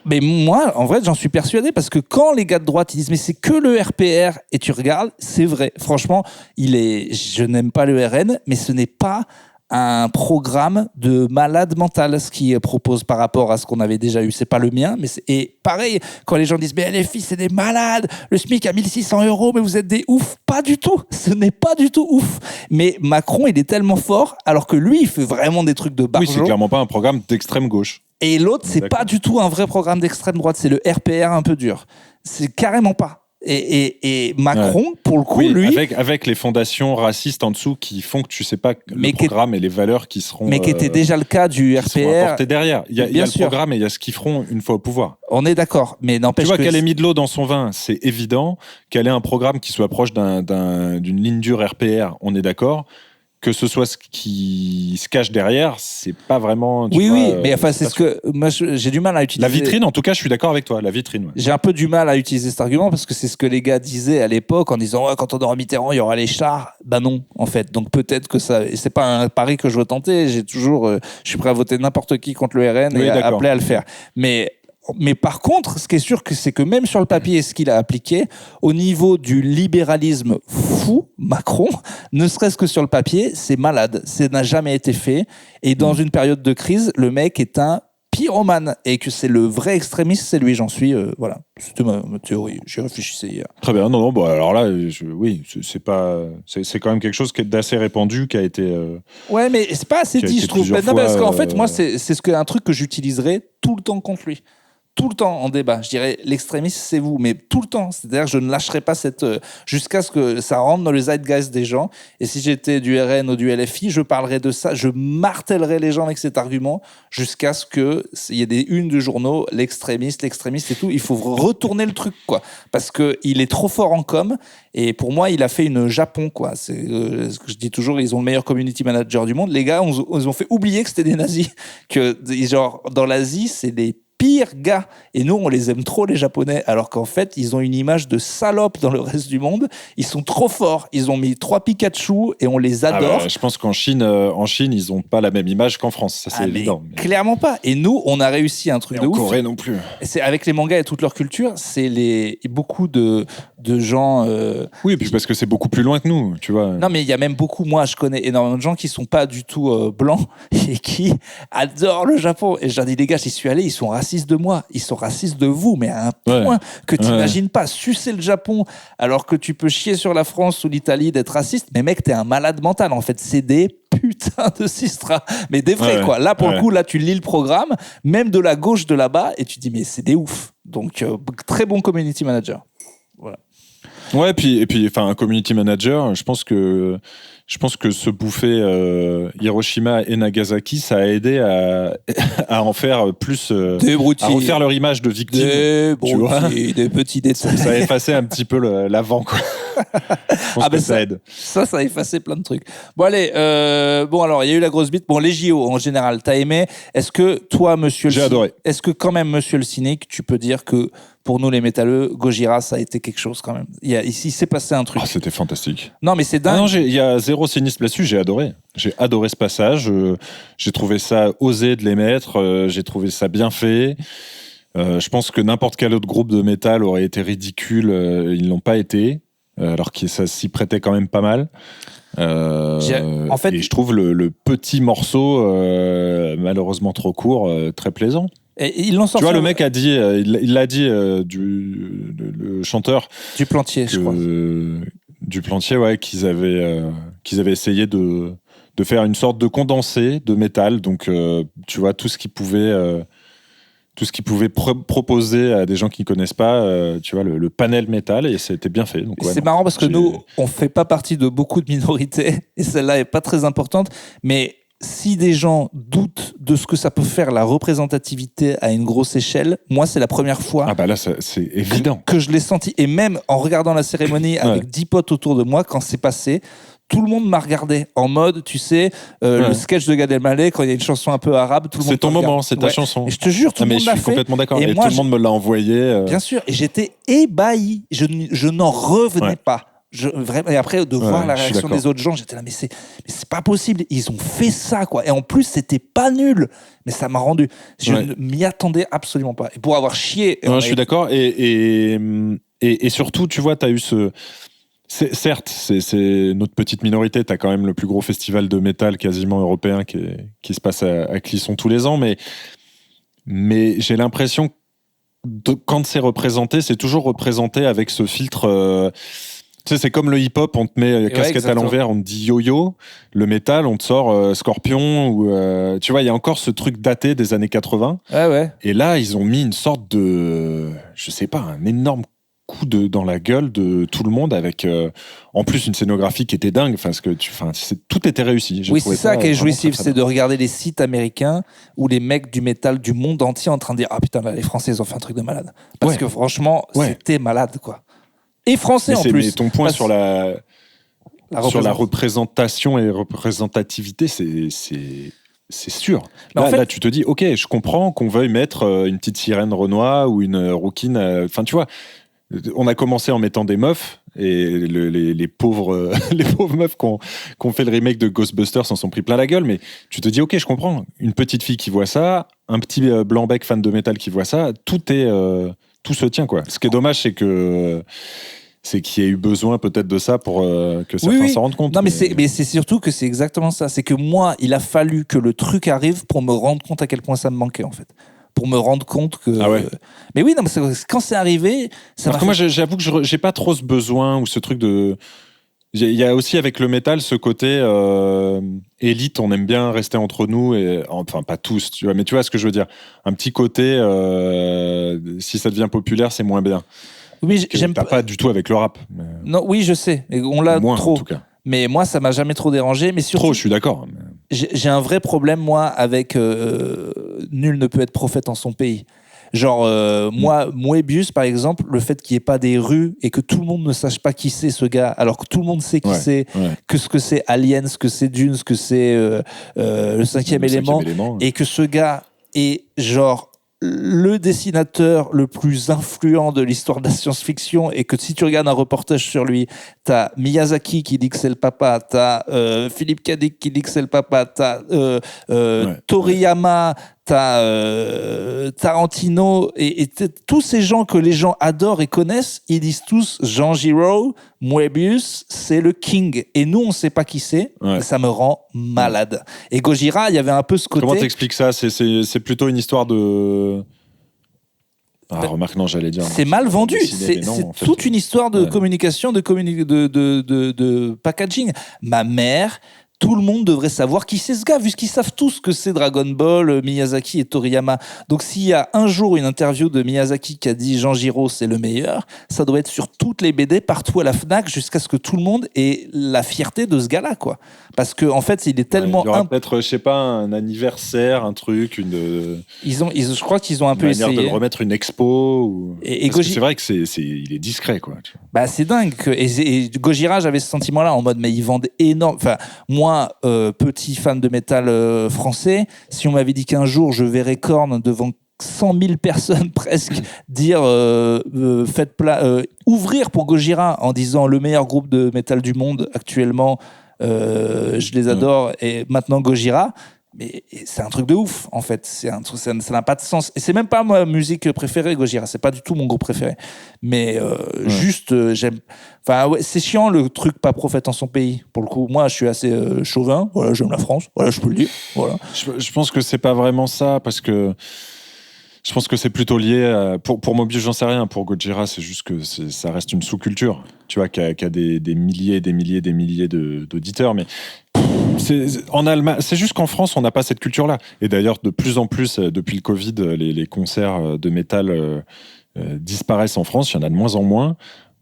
Mais moi, en vrai, j'en suis persuadé parce que quand les gars de droite ils disent mais c'est que le RPR et tu regardes, c'est vrai. Franchement, je n'aime pas le RN, mais ce n'est pas un programme de malade mental, ce qu'il propose par rapport à ce qu'on avait déjà eu. C'est pas le mien, et pareil, quand les gens disent « Mais LFI, c'est des malades, le SMIC à 1600 €, mais vous êtes des oufs », pas du tout, ce n'est pas du tout ouf. Mais Macron, il est tellement fort, alors que lui, il fait vraiment des trucs de barjo. Oui, c'est clairement pas un programme d'extrême gauche. Et l'autre, c'est pas du tout un vrai programme d'extrême droite, c'est le RPR un peu dur. C'est carrément pas. Et Macron, pour le coup, oui, lui... Avec les fondations racistes en dessous qui font que tu sais pas le programme et les valeurs qui seront... Mais qui était déjà le cas du RPR. Derrière. Il y a le programme et il y a ce qu'ils feront une fois au pouvoir. On est d'accord, mais n'empêche que... Tu vois qu'elle ait mis de l'eau dans son vin, c'est évident. Qu'elle ait un programme qui soit proche d'une ligne dure RPR, on est d'accord. Que ce soit ce qui se cache derrière, c'est pas vraiment... Oui, mais enfin, c'est ce que... Moi, j'ai du mal à utiliser... La vitrine, en tout cas, je suis d'accord avec toi, la vitrine. Ouais. J'ai un peu du mal à utiliser cet argument parce que c'est ce que les gars disaient à l'époque en disant ouais, quand on aura Mitterrand, il y aura les chars. Ben non, en fait. Donc peut-être que ça... Et c'est pas un pari que je veux tenter. Je suis prêt à voter n'importe qui contre le RN et à appeler à le faire. Mais par contre, ce qui est sûr, c'est que même sur le papier, ce qu'il a appliqué, au niveau du libéralisme fou, Macron, ne serait-ce que sur le papier, c'est malade. Ça n'a jamais été fait. Et dans une période de crise, le mec est un pyromane. Et que c'est le vrai extrémiste, c'est lui, j'en suis... voilà, c'était ma théorie. J'y réfléchissais hier. Très bien. Non, bon, alors là, oui, c'est quand même quelque chose qui est d'assez répandu, qui a été... ouais, mais c'est pas assez dit, je trouve. Non, parce qu'en fait, moi, c'est un truc que j'utiliserai tout le temps contre lui. Tout le temps en débat. Je dirais, l'extrémiste, c'est vous, mais tout le temps. C'est-à-dire, je ne lâcherai pas jusqu'à ce que ça rentre dans le zeitgeist des gens. Et si j'étais du RN ou du LFI, je parlerais de ça, je martellerais les gens avec cet argument jusqu'à ce qu'il y ait des unes de journaux, l'extrémiste et tout. Il faut retourner le truc, quoi. Parce qu'il est trop fort en com. Et pour moi, il a fait une Japon, quoi. C'est ce que je dis toujours, ils ont le meilleur community manager du monde. Les gars, ils ont fait oublier que c'était des nazis. Que, genre, dans l'Asie, c'est des pires gars. Et nous, on les aime trop, les Japonais, alors qu'en fait, ils ont une image de salope dans le reste du monde. Ils sont trop forts. Ils ont mis 3 Pikachu et on les adore. Je pense qu'en Chine, ils n'ont pas la même image qu'en France. Ça, c'est évident. Mais... Clairement pas. Et nous, on a réussi un truc de ouf. En Corée non plus. C'est avec les mangas et toute leur culture, c'est beaucoup de gens. Oui, et puis parce que c'est beaucoup plus loin que nous, tu vois. Non, mais il y a même beaucoup. Moi, je connais énormément de gens qui sont pas du tout blancs et qui adorent le Japon. Et je leur dis, les gars, j'y suis allé, ils sont racistes de moi, ils sont racistes de vous, mais à un point que tu n'imagines pas. Sucer le Japon alors que tu peux chier sur la France ou l'Italie d'être raciste. Mais mec, t'es un malade mental. En fait, c'est des putain de sistras, mais des vrais quoi. Là pour le coup, là tu lis le programme, même de la gauche de là-bas, et tu dis mais c'est des ouf. Donc très bon community manager. Voilà. Ouais, et puis enfin un community manager, je pense que se bouffer Hiroshima et Nagasaki, ça a aidé à en faire plus, à refaire leur image de victime. Des petits détails. Ça a effacé un petit peu l'avant, quoi. Je pense que ça aide. Ça a effacé plein de trucs. Bon, allez, alors, il y a eu la grosse bite. Bon, les JO, en général, t'as aimé. Est-ce que toi, monsieur J'ai adoré. Est-ce que quand même, monsieur le cynique, tu peux dire que pour nous, les métalleux, Gojira, ça a été quelque chose quand même. Il s'est passé un truc. Oh, c'était fantastique. Non, mais c'est dingue. Non, il y a zéro cynisme là-dessus. J'ai adoré. J'ai adoré ce passage. J'ai trouvé ça osé de les mettre. J'ai trouvé ça bien fait. Je pense que n'importe quel autre groupe de métal aurait été ridicule. Ils l'ont pas été. Alors que ça s'y prêtait quand même pas mal. En fait, et je trouve le petit morceau, malheureusement trop court, très plaisant. Et ils l'ont sorti. Tu vois, le mec a dit, il l'a dit, le chanteur du Plantier, je crois. Du Plantier, ouais, qu'ils avaient essayé de faire une sorte de condensé de métal. Donc, tu vois, tout ce qu'ils pouvaient proposer à des gens qui ne connaissent pas, tu vois, le panel métal, et c'était bien fait. Donc, c'est marrant parce que nous, on ne fait pas partie de beaucoup de minorités, et celle-là n'est pas très importante, mais si des gens doutent de ce que ça peut faire la représentativité à une grosse échelle, moi, c'est la première fois là, c'est évident. Que je l'ai senti. Et même en regardant la cérémonie avec 10 potes autour de moi, quand c'est passé, tout le monde m'a regardé en mode, tu sais, le sketch de Gad Elmaleh, quand il y a une chanson un peu arabe, tout le monde. C'est ton moment, c'est ta chanson. Et je te jure, tout le monde l'a fait. Je suis complètement d'accord. Et moi, tout le monde me l'a envoyé. Bien sûr. Et j'étais ébahi. Je n'en revenais pas. Et après, de voir la réaction des autres gens, j'étais là, mais c'est pas possible. Ils ont fait ça, quoi. Et en plus, c'était pas nul. Mais ça m'a rendu. Je ne m'y attendais absolument pas. Et pour avoir chié. Je suis d'accord. Et surtout, tu vois, t'as eu ce. Certes, c'est notre petite minorité. T'as quand même le plus gros festival de métal quasiment européen qui se passe à Clisson tous les ans. Mais j'ai l'impression que quand c'est représenté, c'est toujours représenté avec ce filtre. Tu sais, c'est comme le hip-hop, on te met casquette à l'envers, on te dit yo-yo. Le métal, on te sort Scorpion. Ou, tu vois, il y a encore ce truc daté des années 80. Et là, ils ont mis une sorte de, je sais pas, un énorme coup dans la gueule de tout le monde, avec en plus une scénographie qui était dingue. Tout était réussi. Oui, c'est ça qui est jouissif, c'est de regarder les sites américains où les mecs du métal du monde entier en train de dire ah putain, là, les Français, ils ont fait un truc de malade. Parce que franchement, c'était malade, quoi. Et français en plus. Mais ton point sur la représentation et représentativité, c'est sûr. Là, tu te dis, ok, je comprends qu'on veuille mettre une petite sirène Renoir ou une rouquine. Enfin, tu vois, on a commencé en mettant des meufs, et les pauvres meufs qui ont fait le remake de Ghostbusters s'en sont pris plein la gueule. Mais tu te dis, ok, je comprends. Une petite fille qui voit ça, un petit blanc-bec fan de métal qui voit ça, tout se tient, quoi. Ce qui est dommage, c'est qu'il y ait eu besoin peut-être de ça pour que certains s'en rendent compte. Non, mais c'est surtout que c'est exactement ça. C'est que moi, il a fallu que le truc arrive pour me rendre compte à quel point ça me manquait, en fait. Pour me rendre compte que... Ah ouais. Mais oui, non, mais quand c'est arrivé... Moi, j'avoue que j'ai pas trop ce besoin ou ce truc de... Il y a aussi avec le métal ce côté élite, on aime bien rester entre nous, et enfin pas tous, tu vois, mais tu vois ce que je veux dire. Un petit côté, si ça devient populaire, c'est moins bien. Oui, j'aime pas du tout avec le rap. Mais... Non, oui, je sais, on l'a moins, trop. En tout cas. Mais moi, ça m'a jamais trop dérangé. Mais surtout, trop, je suis d'accord. J'ai un vrai problème, moi, avec nul ne peut être prophète en son pays. Genre, moi, Moebius, par exemple, le fait qu'il n'y ait pas des rues et que tout le monde ne sache pas qui c'est ce gars, alors que tout le monde sait qui c'est, que ce que c'est Alien, ce que c'est Dune, ce que c'est le cinquième élément, et que ce gars est genre le dessinateur le plus influent de l'histoire de la science-fiction et que si tu regardes un reportage sur lui, t'as Miyazaki qui dit que c'est le papa, t'as Philippe K. Dick qui dit que c'est le papa, t'as Toriyama, t'as Tarantino et tous ces gens que les gens adorent et connaissent, ils disent tous Jean Moebius, c'est le king. Et nous, on sait pas qui c'est. Et ça me rend malade. Et Gojira, il y avait un peu ce côté... Comment t'expliques ça ? C'est plutôt une histoire de... remarque, non, j'allais dire... C'est mal vendu. C'est toute une histoire de communication, de packaging. Ma mère... Tout le monde devrait savoir qui c'est ce gars, vu qu'ils savent tous que c'est Dragon Ball, Miyazaki et Toriyama. Donc s'il y a un jour une interview de Miyazaki qui a dit Jean-Giraud c'est le meilleur, ça doit être sur toutes les BD, partout à la FNAC, jusqu'à ce que tout le monde ait la fierté de ce gars-là, quoi. Parce que en fait, il est tellement... il y aura peut-être, je sais pas, un anniversaire, un truc, je crois qu'ils ont un peu essayé. Une manière de remettre une expo. Ou... Parce que c'est vrai que il est discret, quoi. Bah, c'est dingue. Et Gojira, j'avais ce sentiment-là, en mode, mais ils vendent énorme... Enfin, moi, petit fan de métal français, si on m'avait dit qu'un jour je verrais Korn devant 100 000 personnes presque dire ouvrir pour Gojira en disant le meilleur groupe de métal du monde actuellement, je les adore, et maintenant Gojira, mais c'est un truc de ouf en fait, ça n'a pas de sens, et c'est même pas ma musique préférée, Gojira, c'est pas du tout mon groupe préféré, mais juste j'aime, enfin ouais, c'est chiant le truc pas prophète en son pays, pour le coup. Moi je suis assez chauvin, voilà, j'aime la France, voilà, je peux le dire, voilà. Je pense que c'est pas vraiment ça, parce que je pense que c'est plutôt lié à, pour Mobius, j'en sais rien. Pour Gojira, c'est juste que ça reste une sous-culture, tu vois, qui a des milliers et des milliers d'auditeurs. Mais en Allemagne, c'est juste qu'en France, on n'a pas cette culture-là. Et d'ailleurs, de plus en plus, depuis le Covid, les concerts de métal disparaissent en France. Il y en a de moins en moins.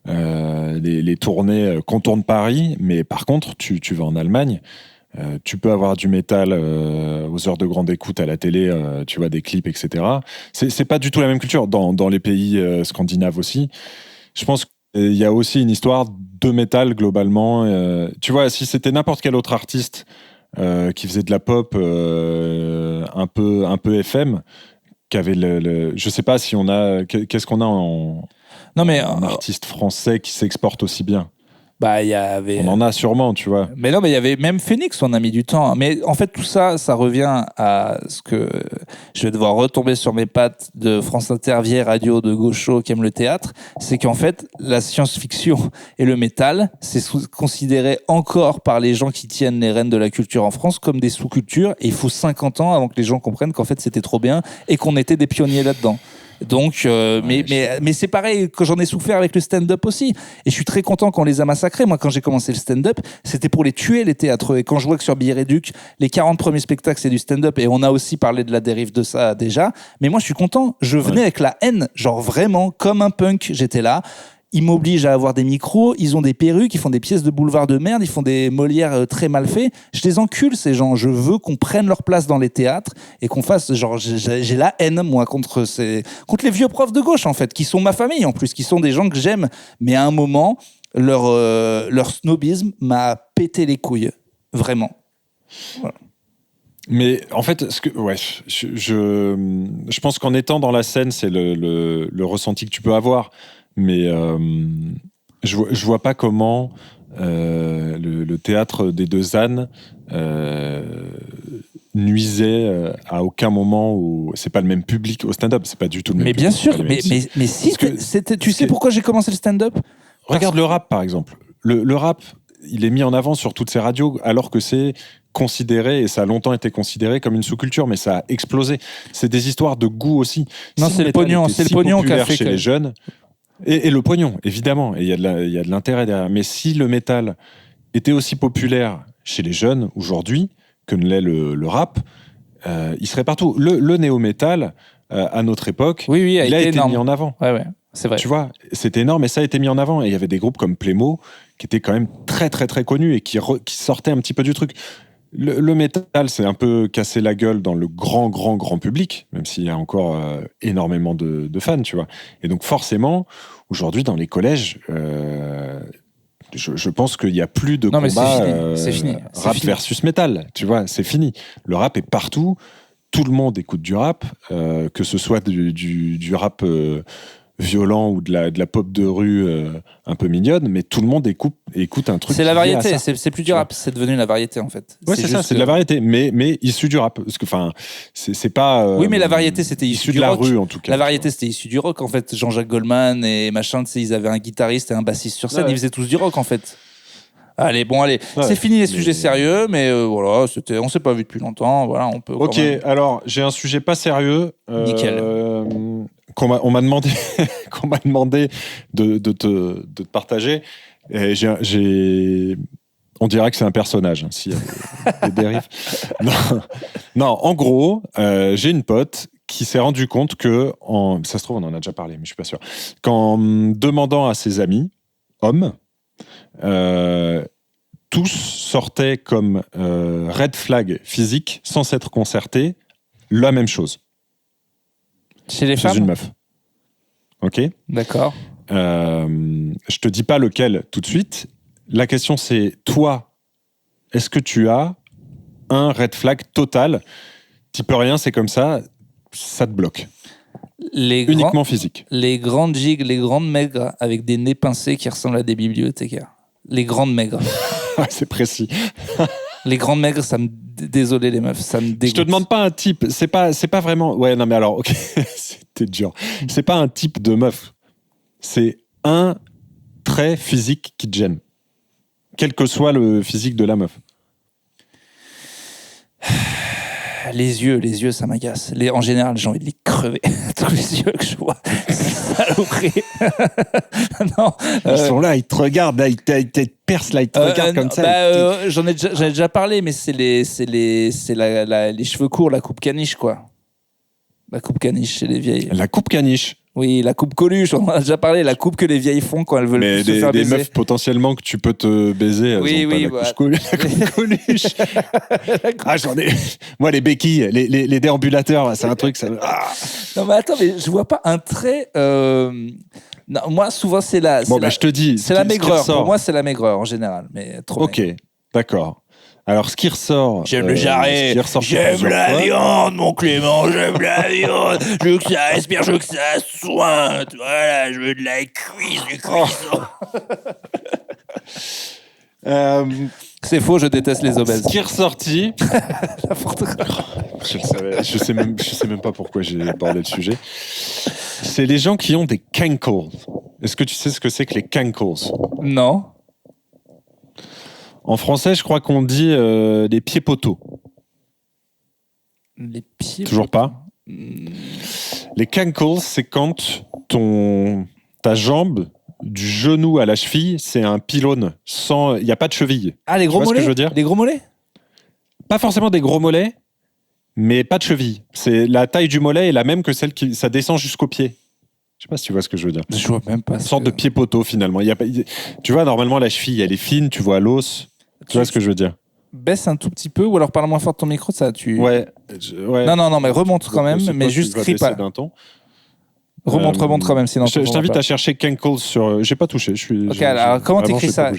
Les tournées contournent Paris. Mais par contre, tu vas en Allemagne. Tu peux avoir du métal aux heures de grande écoute à la télé, tu vois, des clips, etc. C'est pas du tout la même culture dans les pays scandinaves aussi. Je pense qu'il y a aussi une histoire de métal globalement. Tu vois, si c'était n'importe quel autre artiste qui faisait de la pop un peu FM, qui avait je sais pas si on a, qu'est-ce qu'on a en artiste français qui s'exporte aussi bien. Bah, on en a sûrement, tu vois. Mais non, mais il y avait même Phoenix, on a mis du temps. Mais en fait, tout ça, ça revient à ce que je vais devoir retomber sur mes pattes de France Inter, vieille radio de gaucho qui aime le théâtre. C'est qu'en fait, la science-fiction et le métal, c'est considéré encore par les gens qui tiennent les rênes de la culture en France comme des sous-cultures. Et il faut 50 ans avant que les gens comprennent qu'en fait, c'était trop bien et qu'on était des pionniers là-dedans. Donc, mais c'est pareil que j'en ai souffert avec le stand-up aussi. Et je suis très content qu'on les a massacrés. Moi, quand j'ai commencé le stand-up, c'était pour les tuer, les théâtres. Et quand je vois que sur Billet Réduc, les 40 premiers spectacles, c'est du stand-up. Et on a aussi parlé de la dérive de ça déjà. Mais moi, je suis content. Je venais avec la haine. Genre vraiment, comme un punk, j'étais là. Ils m'obligent à avoir des micros, ils ont des perruques, ils font des pièces de boulevard de merde, ils font des Molières très mal faits. Je les encule, ces gens. Je veux qu'on prenne leur place dans les théâtres et qu'on fasse, genre, j'ai la haine, moi, contre les vieux profs de gauche, en fait, qui sont ma famille, en plus, qui sont des gens que j'aime. Mais à un moment, leur snobisme m'a pété les couilles. Vraiment. Voilà. Mais en fait, je pense qu'en étant dans la scène, c'est le ressenti que tu peux avoir. Mais je vois pas comment le théâtre des Deux Ânes nuisait à aucun moment. C'est pas le même public au stand-up, c'est pas du tout le même public. Mais bien sûr, mais si, tu sais pourquoi j'ai commencé le stand-up ? Regarde le rap, par exemple. Le rap, il est mis en avant sur toutes ces radios, alors que c'est considéré, et ça a longtemps été considéré comme une sous-culture, mais ça a explosé. C'est des histoires de goût aussi. Non, c'est le pognon qui a fait chez les jeunes. Et le pognon, évidemment, et il y a de l'intérêt derrière. Mais si le métal était aussi populaire chez les jeunes aujourd'hui que ne l'est le rap, il serait partout. Le néo-métal, à notre époque, il a été mis en avant. Ouais, c'est vrai. Tu vois, c'était énorme, et ça a été mis en avant. Et il y avait des groupes comme Plémo qui étaient quand même très, très, très connus et qui sortaient un petit peu du truc. Le métal, c'est un peu cassé la gueule dans le grand public, même s'il y a encore énormément de fans, tu vois. Et donc forcément, aujourd'hui, dans les collèges, je pense qu'il n'y a plus de combat c'est fini. rap versus métal, tu vois, c'est fini. Le rap est partout. tout le monde écoute du rap, que ce soit du rap violent ou de la pop de rue un peu mignonne, mais tout le monde écoute un truc. C'est la variété, c'est plus du rap, c'est devenu la variété en fait. Ouais, c'est ça, c'est de la variété, mais issu du rap. Parce que, enfin, c'est pas. Oui, mais la variété, c'était issu de la rue en tout cas. La variété, c'était issu du rock en fait. Jean-Jacques Goldman et machin, tu sais, ils avaient un guitariste et un bassiste sur scène, ils faisaient tous du rock en fait. Allez, c'est fini les sujets sérieux, mais voilà, on s'est pas vu depuis longtemps, voilà, on peut. Ok, alors j'ai un sujet pas sérieux. Nickel. On m'a demandé, de te partager. Et on dirait que c'est un personnage, s'il y a des dérives. Non, en gros, j'ai une pote qui s'est rendu compte que, ça se trouve, on en a déjà parlé, mais je suis pas sûr, qu'en demandant à ses amis, hommes, tous sortaient comme red flag physique, sans s'être concertés, la même chose. Chez les femmes ? Chez une meuf. Ok ? D'accord. Je te dis pas lequel tout de suite. La question c'est, toi, est-ce que tu as un red flag total ? Tu peux rien, c'est comme ça te bloque. Uniquement physique. Les grandes gigues, les grandes maigres avec des nez pincés qui ressemblent à des bibliothécaires. Les grandes maigres. C'est précis. Les grandes maigres, ça me... Désolé les meufs, ça me dégoûte. Je te demande pas un type, c'est pas vraiment... Ouais, non mais alors, ok, c'était dur. C'est pas un type de meuf. C'est un trait physique qui te gêne. Quel que soit le physique de la meuf. Les yeux, ça m'agace. En général, j'ai envie de les crever. Tous les yeux que je vois. Saloperie. Non. Ils sont là, ils te regardent, là, ils te percent, là, ils te regardent comme ça. J'en ai déjà parlé, mais c'est les cheveux courts, la coupe caniche, quoi. La coupe caniche chez les vieilles. La coupe caniche. Oui, la coupe Coluche, on en a déjà parlé, la coupe que les vieilles font quand elles veulent se faire baiser. Des meufs potentiellement que tu peux te baiser, elles ont pas la coupe Coluche. Ah, j'en ai... Moi, les béquilles, les déambulateurs, c'est un truc... Ça... Non, mais attends, mais je vois pas un trait... Non, moi, souvent, c'est la... je te dis... C'est la maigreur. Pour moi, c'est la maigreur, en général. Mais trop ok, d'accord. Alors, ce qui ressort... J'aime le jarret, j'aime la viande, mon Clément, j'aime la viande. Je veux que ça respire, je veux que ça sointe. Voilà, je veux de la cuisse, du cuisson. C'est faux, je déteste les obèses. Ce qui est ressorti... N'importe quoi. Je le savais, je sais même pas pourquoi j'ai abordé le sujet. C'est les gens qui ont des cankles. Est-ce que tu sais ce que c'est que les cankles ? Non. En français, je crois qu'on dit les pieds poteaux. Les pieds Toujours pas. Les cankles, c'est quand ta jambe du genou à la cheville, c'est un pylône sans, il y a pas de cheville. Ah, les gros mollets. Ce que je veux dire ? Les gros mollets ? Pas forcément des gros mollets, mais pas de cheville. C'est la taille du mollet est la même que celle qui ça descend jusqu'au pied. Je sais pas si tu vois ce que je veux dire. Je vois même pas. Une sorte de pied poteau finalement. Tu vois, normalement la cheville elle est fine, tu vois l'os. Tu vois ce que je veux dire. Baisse un tout petit peu ou alors parle moins fort de ton micro, ça tu. Ouais. Non, mais remonte quand même, mais juste crie pas. Remonte quand même, sinon. Je t'invite à chercher cankles sur. J'ai pas touché. Ok, alors comment t'écris ça ?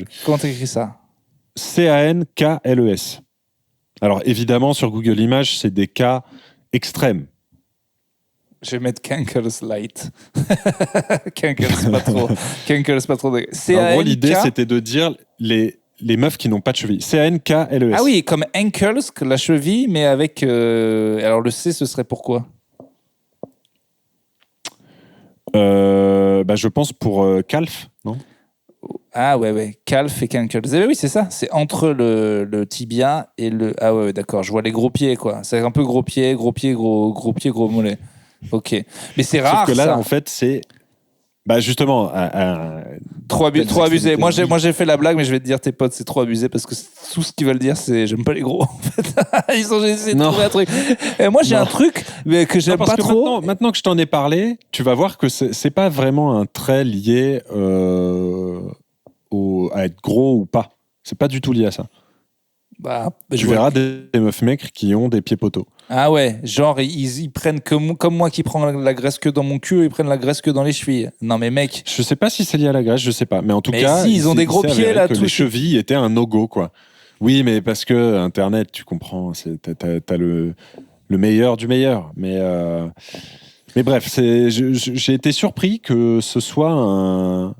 C-A-N-K-L-E-S. Alors évidemment sur Google Images c'est des cas extrêmes. Je vais mettre Cankles Light. Cankles pas trop. Cankles pas trop. En gros, l'idée, c'était de dire les meufs qui n'ont pas de cheville. C-A-N-K-L-E-S. Ah oui, comme ankles, la cheville, mais avec... Alors, le C, ce serait pourquoi ? Je pense pour calf, non ? Ah ouais. Calf et cankles. Eh oui, c'est ça. C'est entre le tibia et le... Ah ouais, d'accord. Je vois les gros pieds, quoi. C'est un peu gros pied, gros mollet. Ok, mais c'est rare. Sauf que là, ça. en fait, c'est justement trop abusé. Moi, j'ai fait la blague, mais je vais te dire, tes potes, c'est trop abusé parce que tout ce qu'ils veulent dire, c'est j'aime pas les gros. En fait, j'ai essayé de trouver un truc. Et moi, j'ai un truc mais que j'aime pas trop. Maintenant que je t'en ai parlé, tu vas voir que c'est pas vraiment un trait lié à être gros ou pas. C'est pas du tout lié à ça. Tu verras des meufs maigres qui ont des pieds poteaux. Ah ouais, genre ils prennent comme moi qui prends la graisse que dans mon cul, ils prennent la graisse que dans les chevilles. Non mais mec. Je sais pas si c'est lié à la graisse, je sais pas. Mais en tout cas, si, ils ont des gros pieds là. Les chevilles étaient un no-go quoi. Oui, mais parce que Internet, tu comprends, t'as le le meilleur du meilleur. Mais bref, j'ai été surpris que ce soit un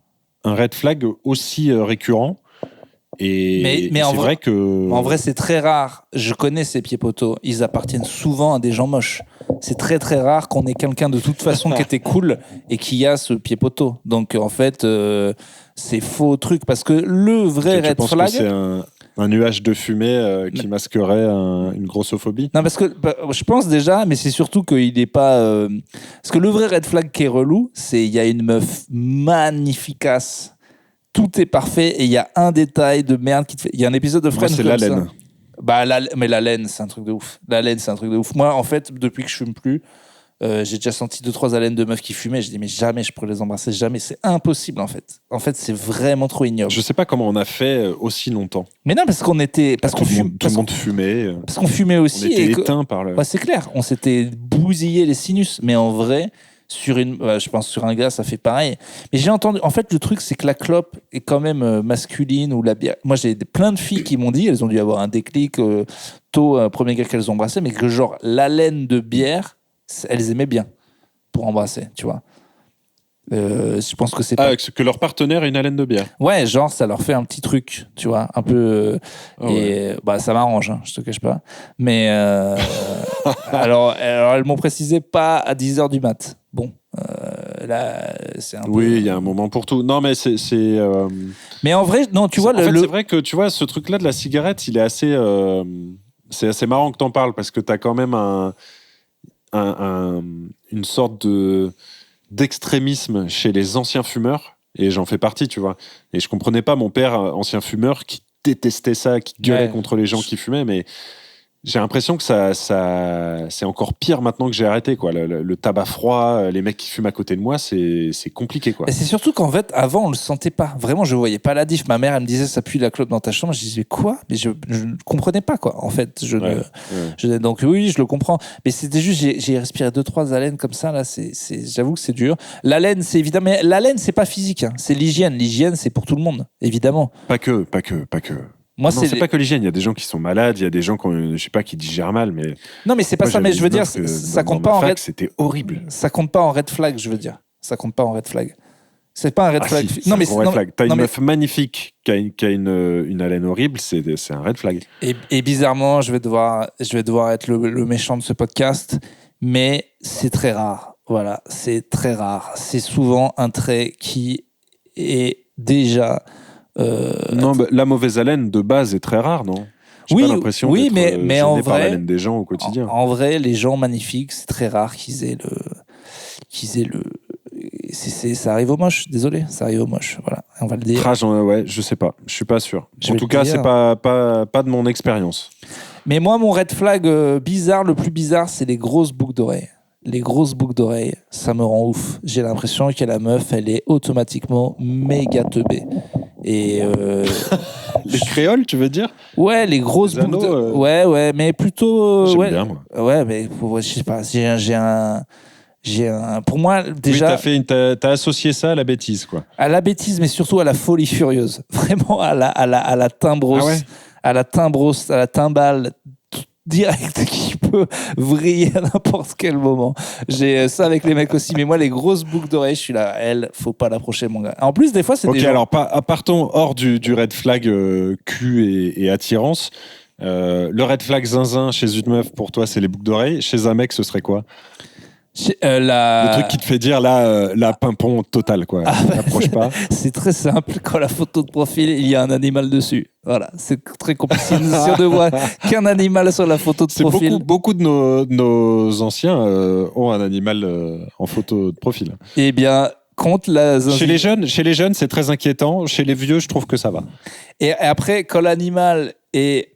red flag aussi récurrent. Et mais c'est vrai que... En vrai, c'est très rare. Je connais ces pieds poteaux. Ils appartiennent souvent à des gens moches. C'est très très rare qu'on ait quelqu'un de toute façon qui était cool et qui a ce pied poteau. Donc en fait, c'est faux truc parce que le vrai red flag. Que c'est un nuage de fumée qui masquerait une grossophobie. Non, parce que je pense déjà, mais c'est surtout qu'il n'est pas. Parce que le vrai red flag qui est relou, c'est il y a une meuf magnificace. Tout est parfait et il y a un détail de merde qui te fait. Il y a un épisode de Friends c'est comme la ça. laine. Mais la laine, c'est un truc de ouf. La laine, c'est un truc de ouf. Moi, en fait, depuis que je fume plus, j'ai déjà senti 2-3 haleines de meufs qui fumaient. Je dis mais jamais je pourrais les embrasser, jamais. C'est impossible en fait. En fait, c'est vraiment trop ignoble. Je sais pas comment on a fait aussi longtemps. Mais non, parce qu'on était, parce qu'on fume, tout le monde fumait. Parce qu'on fumait aussi. On était éteint par le. Ouais, c'est clair. On s'était bousillé les sinus. Mais en vrai. Je pense sur un gars, ça fait pareil. Mais j'ai entendu. En fait, le truc, c'est que la clope est quand même masculine ou la bière. Moi, j'ai plein de filles qui m'ont dit, elles ont dû avoir un déclic tôt, premier gars qu'elles ont embrassé, mais que genre l'haleine de bière, elles aimaient bien pour embrasser, tu vois. Je pense que c'est pas... que leur partenaire ait une haleine de bière. Ouais, genre ça leur fait un petit truc, tu vois, un peu. Et ouais. Ça m'arrange, hein, je te cache pas. Mais alors elles m'ont précisé pas à 10h du mat. Bon, là c'est un peu. Oui, il y a un moment pour tout. Non, mais c'est. Mais en vrai, non, tu vois. C'est vrai que tu vois, ce truc-là de la cigarette, il est assez. C'est assez marrant que t'en parles parce que t'as quand même une sorte d'extrémisme chez les anciens fumeurs, et j'en fais partie, tu vois. Et je comprenais pas mon père, ancien fumeur, qui détestait ça, qui gueulait contre les gens qui fumaient, mais j'ai l'impression que ça c'est encore pire maintenant que j'ai arrêté, quoi. Le tabac froid, les mecs qui fument à côté de moi, c'est compliqué, quoi. Et c'est surtout qu'en fait, avant, on le sentait pas. Vraiment, je voyais pas la diff. Ma mère, elle me disait, ça pue la clope dans ta chambre. Je disais, quoi? Mais je ne comprenais pas, quoi. En fait, donc oui, je le comprends. Mais c'était juste, j'ai respiré 2-3 haleines comme ça, là. J'avoue que c'est dur. L'haleine, c'est évidemment, mais l'haleine, c'est pas physique, hein. C'est l'hygiène. L'hygiène, c'est pour tout le monde, évidemment. Pas que. Moi, c'est pas que l'hygiène. Il y a des gens qui sont malades, il y a des gens qui digèrent mal, mais. Non, mais c'est pas ça. Mais je veux dire, ça compte pas en red. C'était horrible. Ça compte pas en red flag, je veux dire. Ça compte pas en red flag. C'est pas un red flag. Si, non, mais red flag. T'as une meuf magnifique qui a une haleine horrible, c'est un red flag. Et bizarrement, je vais devoir être le méchant de ce podcast, mais c'est très rare. Voilà, c'est très rare. C'est souvent un trait qui est déjà. Non, la mauvaise haleine de base est très rare, non? J'ai pas l'impression d'être mais en vrai, par l'haleine des gens au quotidien. En vrai, les gens magnifiques, c'est très rare qu'ils aient le. Ça arrive aux moches, désolé, ça arrive aux moches, voilà, on va le dire. Ouais, je sais pas, je suis pas sûr. En tout cas, c'est pas de mon expérience. Mais moi, mon red flag bizarre, le plus bizarre, c'est les grosses boucles d'oreilles. Les grosses boucles d'oreilles, ça me rend ouf. J'ai l'impression que la meuf, elle est automatiquement méga teubée. Et les créoles, tu veux dire? Ouais, les grosses boucles d'oreilles. Ouais, mais plutôt. J'aime bien, moi. Ouais, mais je sais pas, j'ai un. Pour moi, déjà. Oui, t'as associé ça à la bêtise, quoi. À la bêtise, mais surtout à la folie furieuse. Vraiment à la timbrosse. Ah ouais, à la timbrosse, à la timbale direct qui peut vriller à n'importe quel moment. J'ai ça avec les mecs aussi, mais moi les grosses boucles d'oreilles, je suis là, faut pas l'approcher, mon gars. En plus, des fois, c'est des gens... alors partons hors du red flag cul et attirance. Le red flag zinzin chez une meuf, pour toi, c'est les boucles d'oreilles. Chez un mec, ce serait quoi? Le truc qui te fait dire la pimpon totale, quoi. N'approche pas. C'est très simple. Quand la photo de profil, il y a un animal dessus. Voilà, c'est très compliqué. Si on ne voit qu'un animal sur la photo de profil. Beaucoup de nos anciens ont un animal en photo de profil. Eh bien, chez les jeunes, c'est très inquiétant. Chez les vieux, je trouve que ça va. Et après, quand l'animal est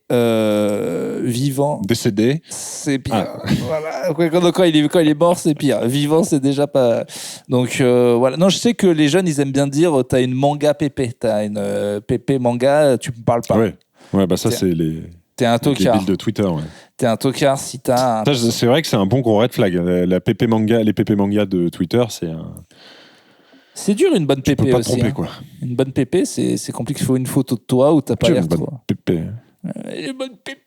vivant, décédé, c'est pire. Voilà. Quand il est mort, c'est pire. Vivant, c'est déjà pas. Donc voilà. Non, je sais que les jeunes, ils aiment bien dire, t'as une manga pépé, t'as une pépé manga, tu me parles pas. Ouais, bah ça c'est les. T'es un tocard. Les billes de Twitter, ouais. T'es un tocard si t'as. C'est vrai que c'est un bon gros red flag. La pépé manga, les pépé manga de Twitter, c'est un. C'est dur une bonne pépé aussi. Tu peux pas te tromper, hein. Quoi. Une bonne pépé, c'est compliqué. Il faut une photo de toi où t'as pas l'air trop. Pépé. Une bonne pépé.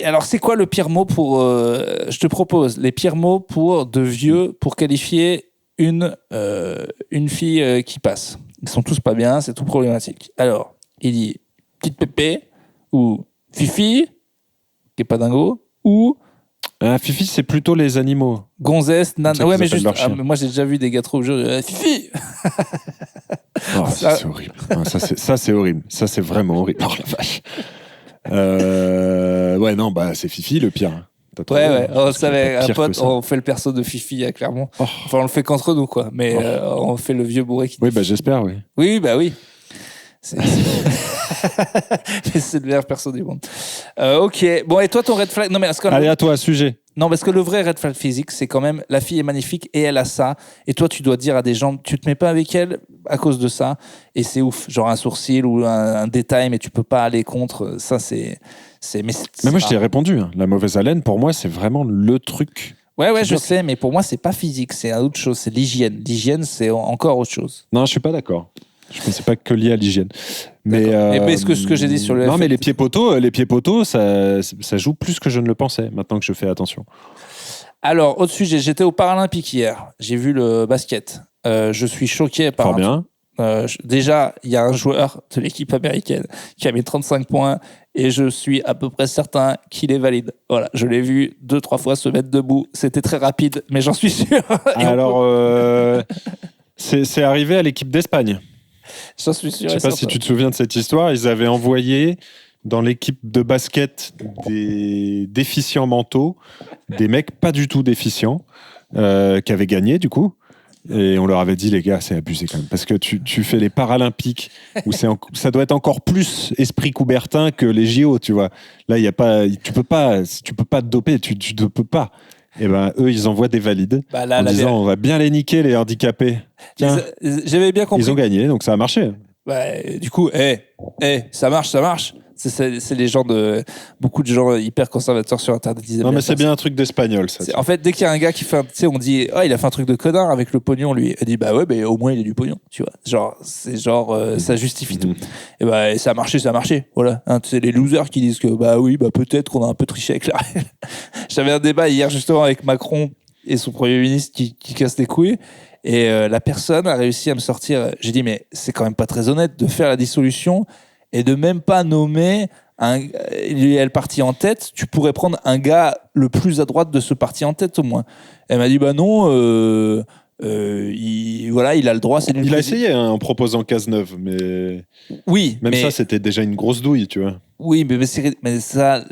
Alors, c'est quoi le pire mot pour... je te propose les pires mots pour de vieux pour qualifier une fille qui passe. Ils sont tous pas bien, c'est tout problématique. Alors, il dit petite pépé ou fifi, qui est pas dingo, ou... Fifi, c'est plutôt les animaux. Gonzesse, nana. Ouais, mais juste... moi, j'ai déjà vu des gars trop vieux. Fifi. Oh, ça, c'est horrible. Ça, c'est horrible. Ça, c'est vraiment horrible. Oh la vache. Ouais, non, bah, c'est Fifi le pire. Ouais. On savait, un pote, on fait le perso de Fifi à Clermont. Oh. Enfin, on le fait qu'entre nous, quoi. Mais on fait le vieux bourré qui... Oui, bah, j'espère, oui. Oui, bah oui. C'est le meilleur perso du monde. Ok. Bon, et toi, ton red flag... Non, mais allez, à toi, sujet. Non, parce que le vrai red flag physique, c'est quand même la fille est magnifique et elle a ça. Et toi, tu dois dire à des gens, tu te mets pas avec elle à cause de ça. Et c'est ouf. Genre un sourcil ou un détail, mais tu peux pas aller contre. Ça, c'est mais moi, je t'ai répondu. Hein. La mauvaise haleine, pour moi, c'est vraiment le truc. Ouais, je sais, mais pour moi, c'est pas physique. C'est autre chose. C'est l'hygiène. L'hygiène, c'est encore autre chose. Non, je suis pas d'accord. Je ne pensais pas que lié à l'hygiène. Mais est-ce que ce que j'ai dit sur le... Non, mais les pieds poteaux, ça joue plus que je ne le pensais, maintenant que je fais attention. Alors, autre sujet, j'étais au Paralympique hier. J'ai vu le basket. Je suis choqué par... Fort bien. Déjà, il y a un joueur de l'équipe américaine qui a mis 35 points et je suis à peu près certain qu'il est valide. Voilà, je l'ai vu 2-3 fois se mettre debout. C'était très rapide, mais j'en suis sûr. Alors, c'est arrivé à l'équipe d'Espagne. J'en suis sûr. Je ne sais pas si tu te souviens de cette histoire. Ils avaient envoyé dans l'équipe de basket des déficients mentaux, des mecs pas du tout déficients, qui avaient gagné du coup. Et on leur avait dit, les gars, c'est abusé quand même. Parce que tu fais les Paralympiques, où ça doit être encore plus esprit Coubertin que les JO, tu vois. Là, y a pas, tu peux pas te doper, tu ne peux pas. Et ben eux, ils envoient des valides en disant on va bien les niquer, les handicapés. Tiens, j'avais bien compris. Ils ont gagné, donc ça a marché. Du coup, ça marche. C'est les gens beaucoup de gens hyper conservateurs sur Internet. Non, mais c'est bien un truc d'espagnol, ça. En fait, dès qu'il y a un gars qui fait, tu sais, on dit, il a fait un truc de connard avec le pognon, lui. Elle dit, bah ouais, mais au moins il a du pognon, tu vois. Ça justifie tout. Et ça a marché. Voilà. Hein, c'est les losers qui disent que, peut-être qu'on a un peu triché avec la règle. J'avais un débat hier, justement, avec Macron et son Premier ministre qui casse les couilles. Et la personne a réussi à me sortir. J'ai dit, mais c'est quand même pas très honnête de faire la dissolution et de même pas nommer elle parti en tête. Tu pourrais prendre un gars le plus à droite de ce parti en tête au moins. Elle m'a dit bah non, il a le droit. Il a essayé en proposant Cazeneuve, mais oui, même ça c'était déjà une grosse douille, tu vois. Oui, mais ça,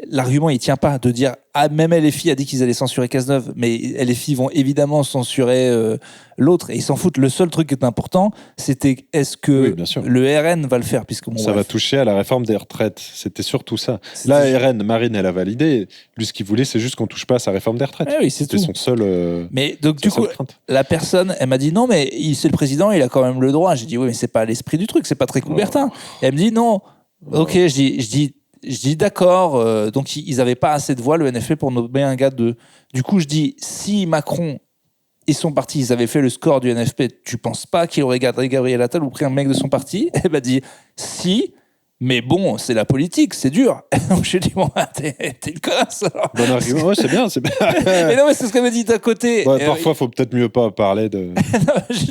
l'argument il tient pas de dire même LFI a dit qu'ils allaient censurer Cazeneuve, mais LFI vont évidemment censurer l'autre et ils s'en foutent. Le seul truc qui est important, c'était est-ce que le RN va le faire puisque ça va toucher à la réforme des retraites. C'était surtout ça. Là, RN, Marine, elle a validé. Lui, ce qu'il voulait, c'est juste qu'on touche pas à sa réforme des retraites. Oui, c'était son seul. Mais donc du coup, la personne, elle m'a dit non, mais c'est le président, il a quand même le droit. J'ai dit oui, mais c'est pas l'esprit du truc, c'est pas très Coubertin. Et elle me dit non. Ok, je dis d'accord. Donc ils avaient pas assez de voix le NFP pour nommer un gars de. Du coup, je dis si Macron et son parti ils avaient fait le score du NFP, tu penses pas qu'il aurait gardé Gabriel Attal ou pris un mec de son parti? Elle m'a dit si. Mais bon, c'est la politique, c'est dur. Donc je lui ai dit, bon, t'es une connasse alors. Bon argument, c'est bien. Mais non, mais c'est ce qu'elle m'a dit d'un côté. Ouais, parfois, il faut peut-être mieux pas parler de.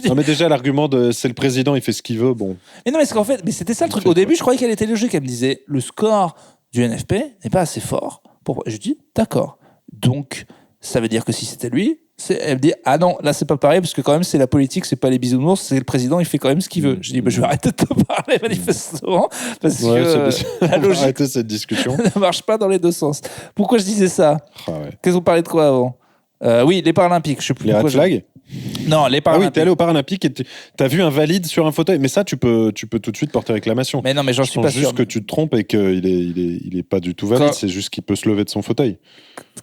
Non, mais déjà, l'argument de c'est le président, il fait ce qu'il veut, bon. Mais non, mais c'est qu'en fait, c'était ça le truc. Au début, je croyais qu'elle était logique. Elle me disait, le score du NFP n'est pas assez fort. Je dis, d'accord. Donc, ça veut dire que si c'était lui, elle me dit ah non, là c'est pas pareil parce que quand même c'est la politique, c'est pas les bisounours, c'est le président, il fait quand même ce qu'il veut. Je dis je vais arrêter de te parler manifestement parce que la logique arrêter cette discussion ne marche pas dans les deux sens. Pourquoi je disais ça? Qu'est-ce qu'on parlait de quoi avant? Oui, les Paralympiques. Je sais plus. Les red flags. Non, les Paralympiques. Ah oui, t'es allé aux Paralympiques et t'as vu un valide sur un fauteuil. Mais ça, tu peux tout de suite porter réclamation. Mais non, mais j'en suis pas sûr. Juste que tu te trompes et qu'il est pas du tout valide. C'est juste qu'il peut se lever de son fauteuil.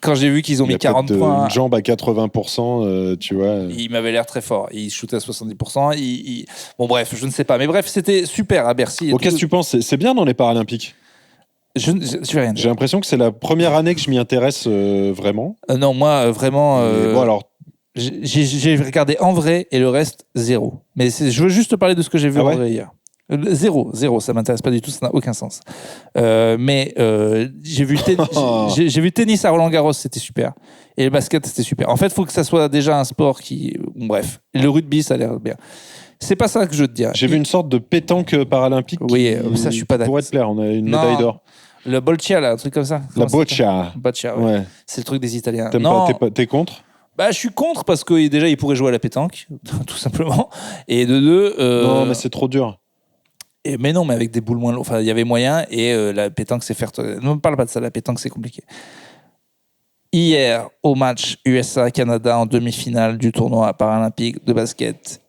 Quand j'ai vu qu'ils ont mis 40 points. Une jambe à 80%, tu vois. Il m'avait l'air très fort. Il shootait à 70%. Bon, bref, je ne sais pas. Mais bref, c'était super à Bercy. Qu'est-ce que tu penses? C'est bien dans les Paralympiques? Je vais rien dire. J'ai l'impression que c'est la première année que je m'y intéresse vraiment. Non, moi, vraiment. Bon, alors. J'ai regardé en vrai et le reste, zéro. Mais je veux juste te parler de ce que j'ai vu en vrai hier. Zéro, ça m'intéresse pas du tout, ça n'a aucun sens. Mais j'ai vu le tennis à Roland-Garros, c'était super. Et le basket, c'était super. En fait, il faut que ça soit déjà un sport qui... Bref, et le rugby, ça a l'air bien. C'est pas ça que je veux te dire. J'ai vu une sorte de pétanque paralympique. Oui, ça, je suis pas d'accord. Pourrait te plaire, on a une médaille d'or. Le boccia, là, un truc comme ça. La boccia. Boccia, ouais. C'est le truc des Italiens. T'es contre ? Bah, je suis contre parce que déjà, ils pourraient jouer à la pétanque, tout simplement. Et de deux... Non, mais c'est trop dur. Mais non, mais avec des boules moins lourdes. Enfin, il y avait moyen et la pétanque, c'est faire... Ne me parle pas de ça, la pétanque, c'est compliqué. Hier, au match USA-Canada en demi-finale du tournoi paralympique de basket,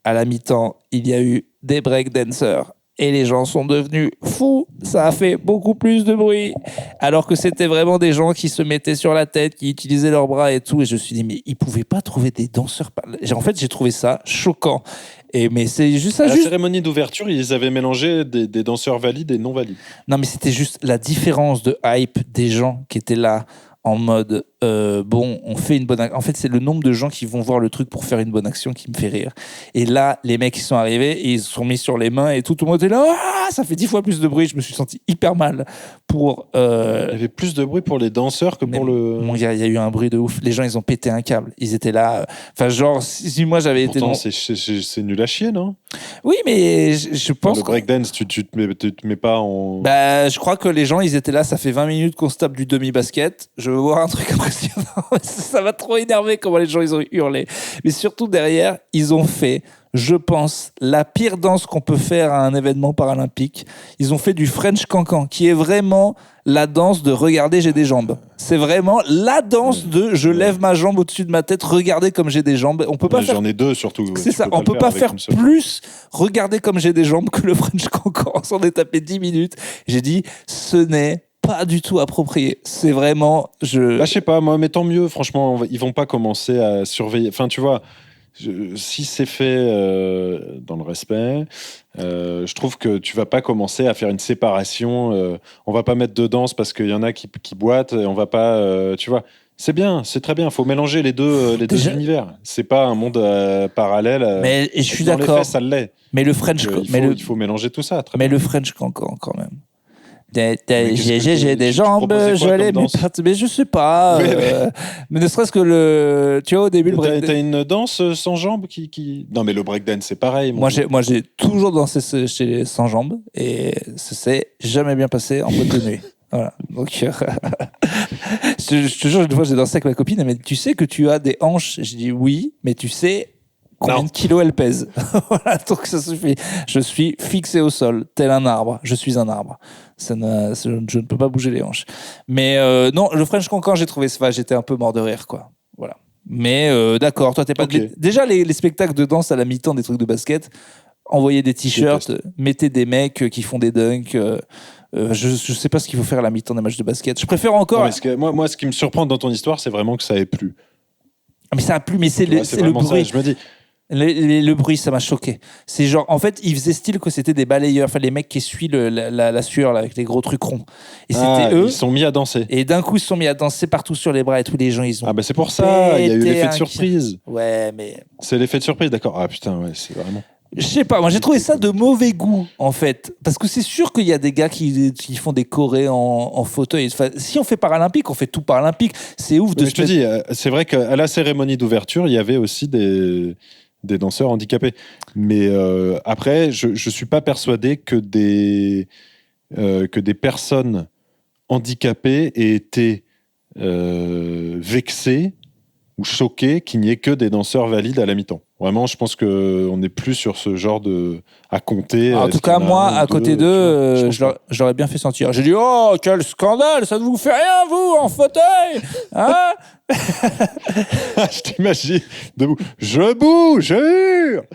à la mi-temps, il y a eu des breakdancers. Et les gens sont devenus fous. Ça a fait beaucoup plus de bruit. Alors que c'était vraiment des gens qui se mettaient sur la tête, qui utilisaient leurs bras et tout. Et je me suis dit, mais ils pouvaient pas trouver des danseurs. En fait, j'ai trouvé ça choquant. Mais c'est juste ça. À la cérémonie d'ouverture, ils avaient mélangé des danseurs valides et non valides. Non, mais c'était juste la différence de hype des gens qui étaient là en mode on fait une bonne action. En fait, c'est le nombre de gens qui vont voir le truc pour faire une bonne action qui me fait rire. Et là, les mecs, ils sont arrivés et ils se sont mis sur les mains et tout le monde était là. Ça fait 10 fois plus de bruit. Je me suis senti hyper mal pour... Il y avait plus de bruit pour les danseurs que pour le... Il y a eu un bruit de ouf. Les gens, ils ont pété un câble. Ils étaient là... Enfin, genre, si moi, j'avais été... Pourtant, c'est nul à chier, non ? Oui, mais je pense... Le breakdance, tu te mets pas en... Bah, je crois que les gens, ils étaient là. Ça fait 20 minutes qu'on se tape du demi-basket. Je veux voir un truc impressionnant. Ça m'a trop énervé comment les gens, ils ont hurlé. Mais surtout, derrière, ils ont fait... Je pense, la pire danse qu'on peut faire à un événement paralympique. Ils ont fait du French Cancan, qui est vraiment la danse de « regardez, j'ai des jambes ». C'est vraiment la danse de « je lève ma jambe au-dessus de ma tête, regardez comme j'ai des jambes ». On peut pas faire... J'en ai deux surtout. C'est ça, on peut pas faire plus « regardez comme j'ai des jambes » que le French Cancan. On s'en est tapé 10 minutes. J'ai dit, ce n'est pas du tout approprié. C'est vraiment... je sais pas, moi, mais tant mieux. Franchement, ils vont pas commencer à surveiller. Enfin, tu vois... Si c'est fait dans le respect, je trouve que tu vas pas commencer à faire une séparation. On va pas mettre de danse parce qu'il y en a qui boitent. Et on va pas, tu vois. C'est bien, c'est très bien. Il faut mélanger les deux univers. C'est pas un monde parallèle. Mais je suis d'accord. Dans les faits, ça l'est. Mais le French, il faut mélanger tout ça. Mais le French Cancan quand même. J'ai des jambes, mais je sais pas. Mais ne serait-ce que tu vois, au début, le breakdance. T'as une danse sans jambes qui... Non, mais le breakdance, c'est pareil. Moi, j'ai toujours dansé sans jambes et ça s'est jamais bien passé en boîte de nuit. Voilà. Donc, je te jure, une fois, j'ai dansé avec ma copine, mais tu sais que tu as des hanches. Je dis oui, mais tu sais combien de kilos elles pèsent. Voilà, donc ça suffit. Je suis fixé au sol, tel un arbre. Je suis un arbre. Je ne peux pas bouger les hanches. Mais non, le French Cancan, j'ai trouvé ça. J'étais un peu mort de rire, quoi. Voilà. Mais d'accord, toi, t'es pas. Okay. Déjà, les spectacles de danse à la mi-temps des trucs de basket, envoyez des t-shirts, mettez des mecs qui font des dunks. Je sais pas ce qu'il faut faire à la mi-temps des matchs de basket. Je préfère encore. Non, moi, ce qui me surprend dans ton histoire, c'est vraiment que ça ait plu. Mais ça a plu, mais c'est le bruit. Ça, je me dis. Le bruit, ça m'a choqué. C'est genre, en fait, ils faisaient style que c'était des balayeurs, enfin les mecs qui essuient la sueur là, avec les gros trucs ronds. Et c'était eux. Ils se sont mis à danser. Et d'un coup, ils se sont mis à danser partout sur les bras et tous les gens, ils ont. Ah bah c'est pour ça, il y a eu l'effet de surprise. Ouais, mais. C'est l'effet de surprise, d'accord. Ah putain, ouais, c'est vraiment. Je sais pas, moi j'ai trouvé ça de mauvais goût en fait, parce que c'est sûr qu'il y a des gars qui font des chorés en fauteuil. Enfin, si on fait paralympique, on fait tout paralympique. C'est ouf de. Je te dis, c'est vrai qu'à la cérémonie d'ouverture, il y avait aussi des danseurs handicapés. Mais après, je suis pas persuadé que des personnes handicapées aient été vexées ou choquées qu'il n'y ait que des danseurs valides à la mi-temps. Vraiment, je pense qu'on n'est plus sur ce genre à compter. En tout cas, moi, à côté d'eux, je l'aurais bien fait sentir. J'ai dit, oh, quel scandale, ça ne vous fait rien, vous, en fauteuil, hein? Je t'imagine debout. Je bouge, je hurle.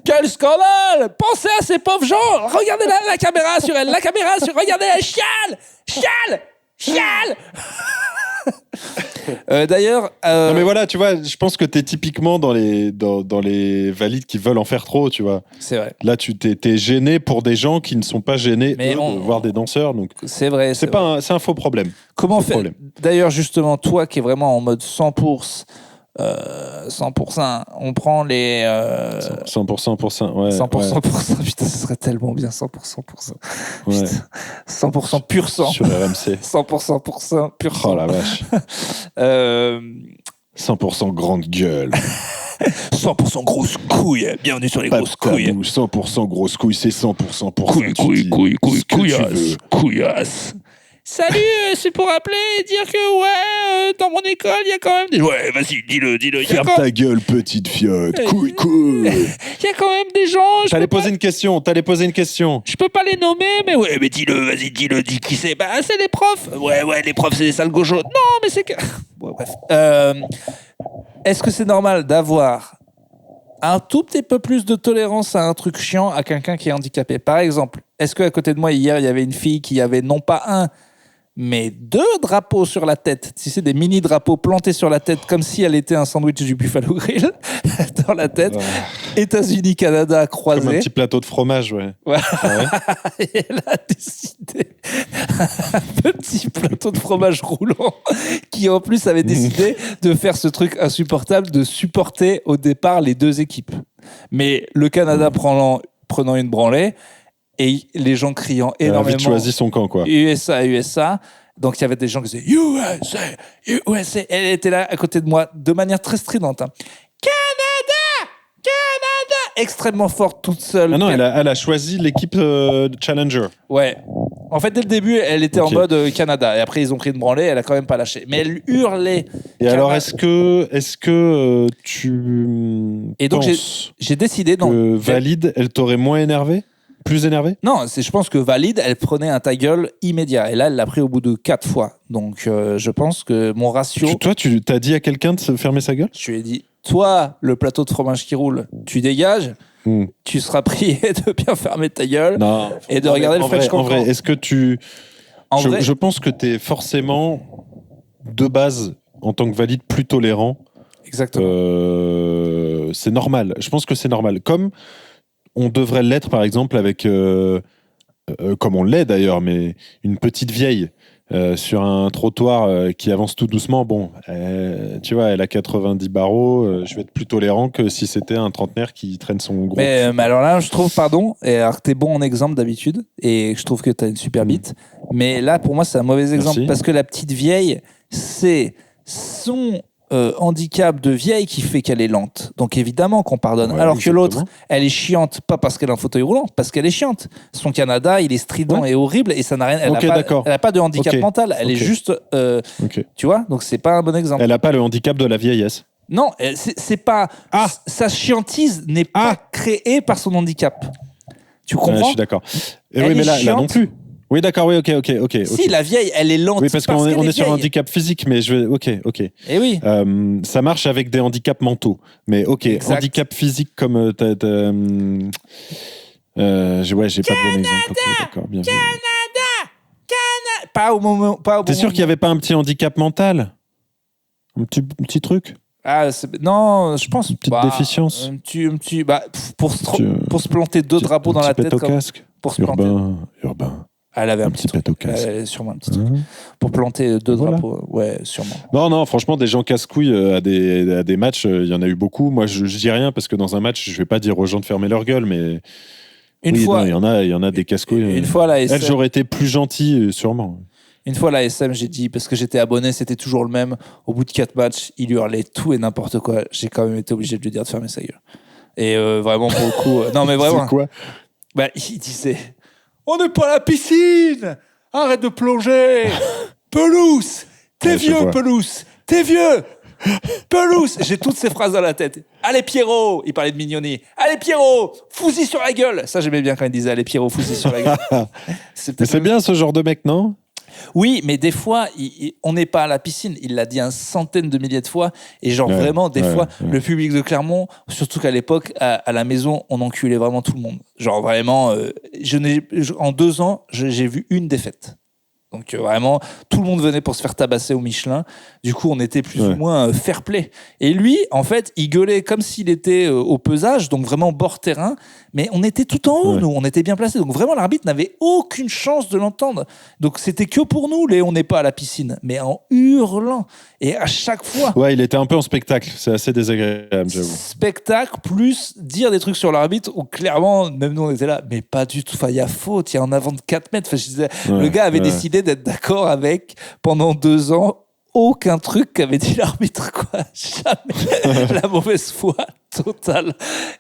Quel scandale! Pensez à ces pauvres gens. Regardez la caméra sur elle. La caméra sur... Regardez, elle chiale. D'ailleurs... Non mais voilà, tu vois, je pense que t'es typiquement dans les valides qui veulent en faire trop, tu vois. C'est vrai. Là, t'es gêné pour des gens qui ne sont pas gênés de voir des danseurs, donc... C'est vrai. C'est un faux problème. Comment faire... D'ailleurs, justement, toi qui es vraiment en mode 100%, 100%. On prend les... 100%, ouais. 100%, putain, ce serait tellement bien, 100%. Ouais. Putain, 100% pur sang. Sur RMC. 100% pur sang. Oh la vache. 100% grande gueule. 100% grosse couille. Bienvenue sur les Pas grosses de tabou, couilles. 100% grosse couille, c'est 100% pour ça. Couillasse. Salut, c'est pour appeler et dire que, dans mon école, il y a quand même des... Ouais, vas-y, dis-le. Ferme ta gueule, petite fiotte. Couille. Il y a quand même des gens... T'allais poser une question. Je peux pas les nommer, mais ouais, mais dis-le, vas-y, dis qui c'est. Bah, c'est les profs. Ouais, les profs, c'est des sales gauchos. Non, mais c'est que... Ouais, bref. Est-ce que c'est normal d'avoir un tout petit peu plus de tolérance à un truc chiant à quelqu'un qui est handicapé? Par exemple, est-ce qu'à côté de moi, hier, il y avait une fille qui avait non pas un, mais 2 drapeaux sur la tête, tu sais, des mini-drapeaux plantés sur la tête, comme si elle était un sandwich du Buffalo Grill, dans la tête. États-Unis, Canada, croisés. Comme un petit plateau de fromage, ouais. Et elle a décidé, un petit plateau de fromage roulant, qui en plus avait décidé de faire ce truc insupportable, de supporter au départ les 2 équipes. Mais le Canada prenant une branlée, et les gens criant énormément. Elle a vite choisi son camp, quoi. USA. Donc, il y avait des gens qui disaient USA. Elle était là à côté de moi de manière très stridente. Canada! Extrêmement forte, toute seule. Ah non, elle a choisi l'équipe Challenger. Ouais. En fait, dès le début, elle était en mode Canada. Et après, ils ont pris une branlée. Elle a quand même pas lâché. Mais elle hurlait. Et Canada. alors, est-ce que tu et donc, penses j'ai décidé que Valide, elle t'aurait moins énervé? Plus énervé? Non, je pense que Valide, elle prenait un ta gueule immédiat. Et là, elle l'a pris au bout de 4 fois. Donc, je pense que mon ratio... Toi, tu t'as dit à quelqu'un de se fermer sa gueule? Je lui ai dit, toi, le plateau de fromage qui roule, tu dégages, tu seras prié de bien fermer ta gueule et de regarder le French Cancan. En vrai, est-ce que je pense que tu es forcément, de base, en tant que Valide, plus tolérant. Exactement. C'est normal. Je pense que c'est normal. Comme on devrait l'être, par exemple, avec, comme on l'est d'ailleurs, mais une petite vieille sur un trottoir qui avance tout doucement. Bon, tu vois, elle a 90 barreaux. Je vais être plus tolérant que si c'était un trentenaire qui traîne son gros. Mais alors là, je trouve, et alors t'es bon en exemple d'habitude, et je trouve que t'as une super bite. Mais là, pour moi, c'est un mauvais exemple. Merci. Parce que la petite vieille, c'est son handicap de vieille qui fait qu'elle est lente. Donc évidemment qu'on pardonne. Ouais, alors exactement. que l'autre, elle est chiante, pas parce qu'elle a un fauteuil roulant, parce qu'elle est chiante. Son Canada, il est strident et horrible, et ça n'a rien. Elle n'a pas de handicap mental. Elle est juste, tu vois. Donc c'est pas un bon exemple. Elle n'a pas le handicap de la vieillesse. Non, c'est pas. Sa chiantise n'est pas créée par son handicap. Tu comprends? Je suis d'accord. Et oui, mais là non plus. Oui, d'accord, oui, ok. Si, la vieille, elle est lente. Oui, parce qu'on est sur un handicap pphysique, mais ok. Et oui. Ça marche avec des handicaps mentaux. Mais ok, exact. Handicap physique comme j'ai pas de bon exemple. Okay, d'accord, bien Canada. Pas au moment. T'es sûr qu'il n'y avait pas un petit handicap mental? Un petit truc? Non, je pense. Une petite déficience. Pour se planter 2 drapeaux dans la tête. Au casque. Pour se planter. Urbain. Elle avait un petit pet au casque. Sûrement un petit truc. Pour planter 2 drapeaux. Ouais, sûrement. Non, franchement, des gens casse-couilles à des matchs, il y en a eu beaucoup. Moi, je dis rien parce que dans un match, je vais pas dire aux gens de fermer leur gueule, mais il y en a des casse-couilles. Une fois, la SM... Elle, j'aurais été plus gentil, sûrement. Une fois, la SM, j'ai dit, parce que j'étais abonné, c'était toujours le même. Au bout de 4 matchs, il hurlait tout et n'importe quoi. J'ai quand même été obligé de lui dire de fermer sa gueule. Et vraiment, pour le coup... non, mais vraiment... C'est quoi? Il disait... On n'est pas à la piscine! Arrête de plonger! Pelouse! T'es vieux, Pelouse! T'es vieux! Pelouse! J'ai toutes ces phrases dans la tête. Allez, Pierrot! Il parlait de Mignoni. Allez, Pierrot! Fousi sur la gueule! Ça, j'aimais bien quand il disait Allez, Pierrot, fousi sur la gueule. Mais c'est bien ce genre de mec, non? Oui, mais des fois, on n'est pas à la piscine. Il l'a dit 100 de milliers de fois. Et vraiment, des fois, le public de Clermont, surtout qu'à l'époque, à la maison, on enculait vraiment tout le monde. Genre vraiment, en 2 ans, j'ai vu une défaite. Donc vraiment, tout le monde venait pour se faire tabasser au Michelin. Du coup, on était plus ou moins fair play. Et lui, en fait, il gueulait comme s'il était au pesage, donc vraiment bord terrain. Mais on était tout en haut, nous, on était bien placés. Donc vraiment, l'arbitre n'avait aucune chance de l'entendre. Donc c'était que pour nous, on n'est pas à la piscine, mais en hurlant. Et à chaque fois... Ouais, il était un peu en spectacle. C'est assez désagréable, j'avoue. Spectacle plus dire des trucs sur l'arbitre où clairement, même nous, on était là, mais pas du tout. Enfin, il y a faute, il y a un avant de 4 mètres. Enfin, je disais, le gars avait décidé d'être d'accord avec, pendant 2 ans, aucun truc qu'avait dit l'arbitre, quoi. Jamais. La mauvaise foi totale.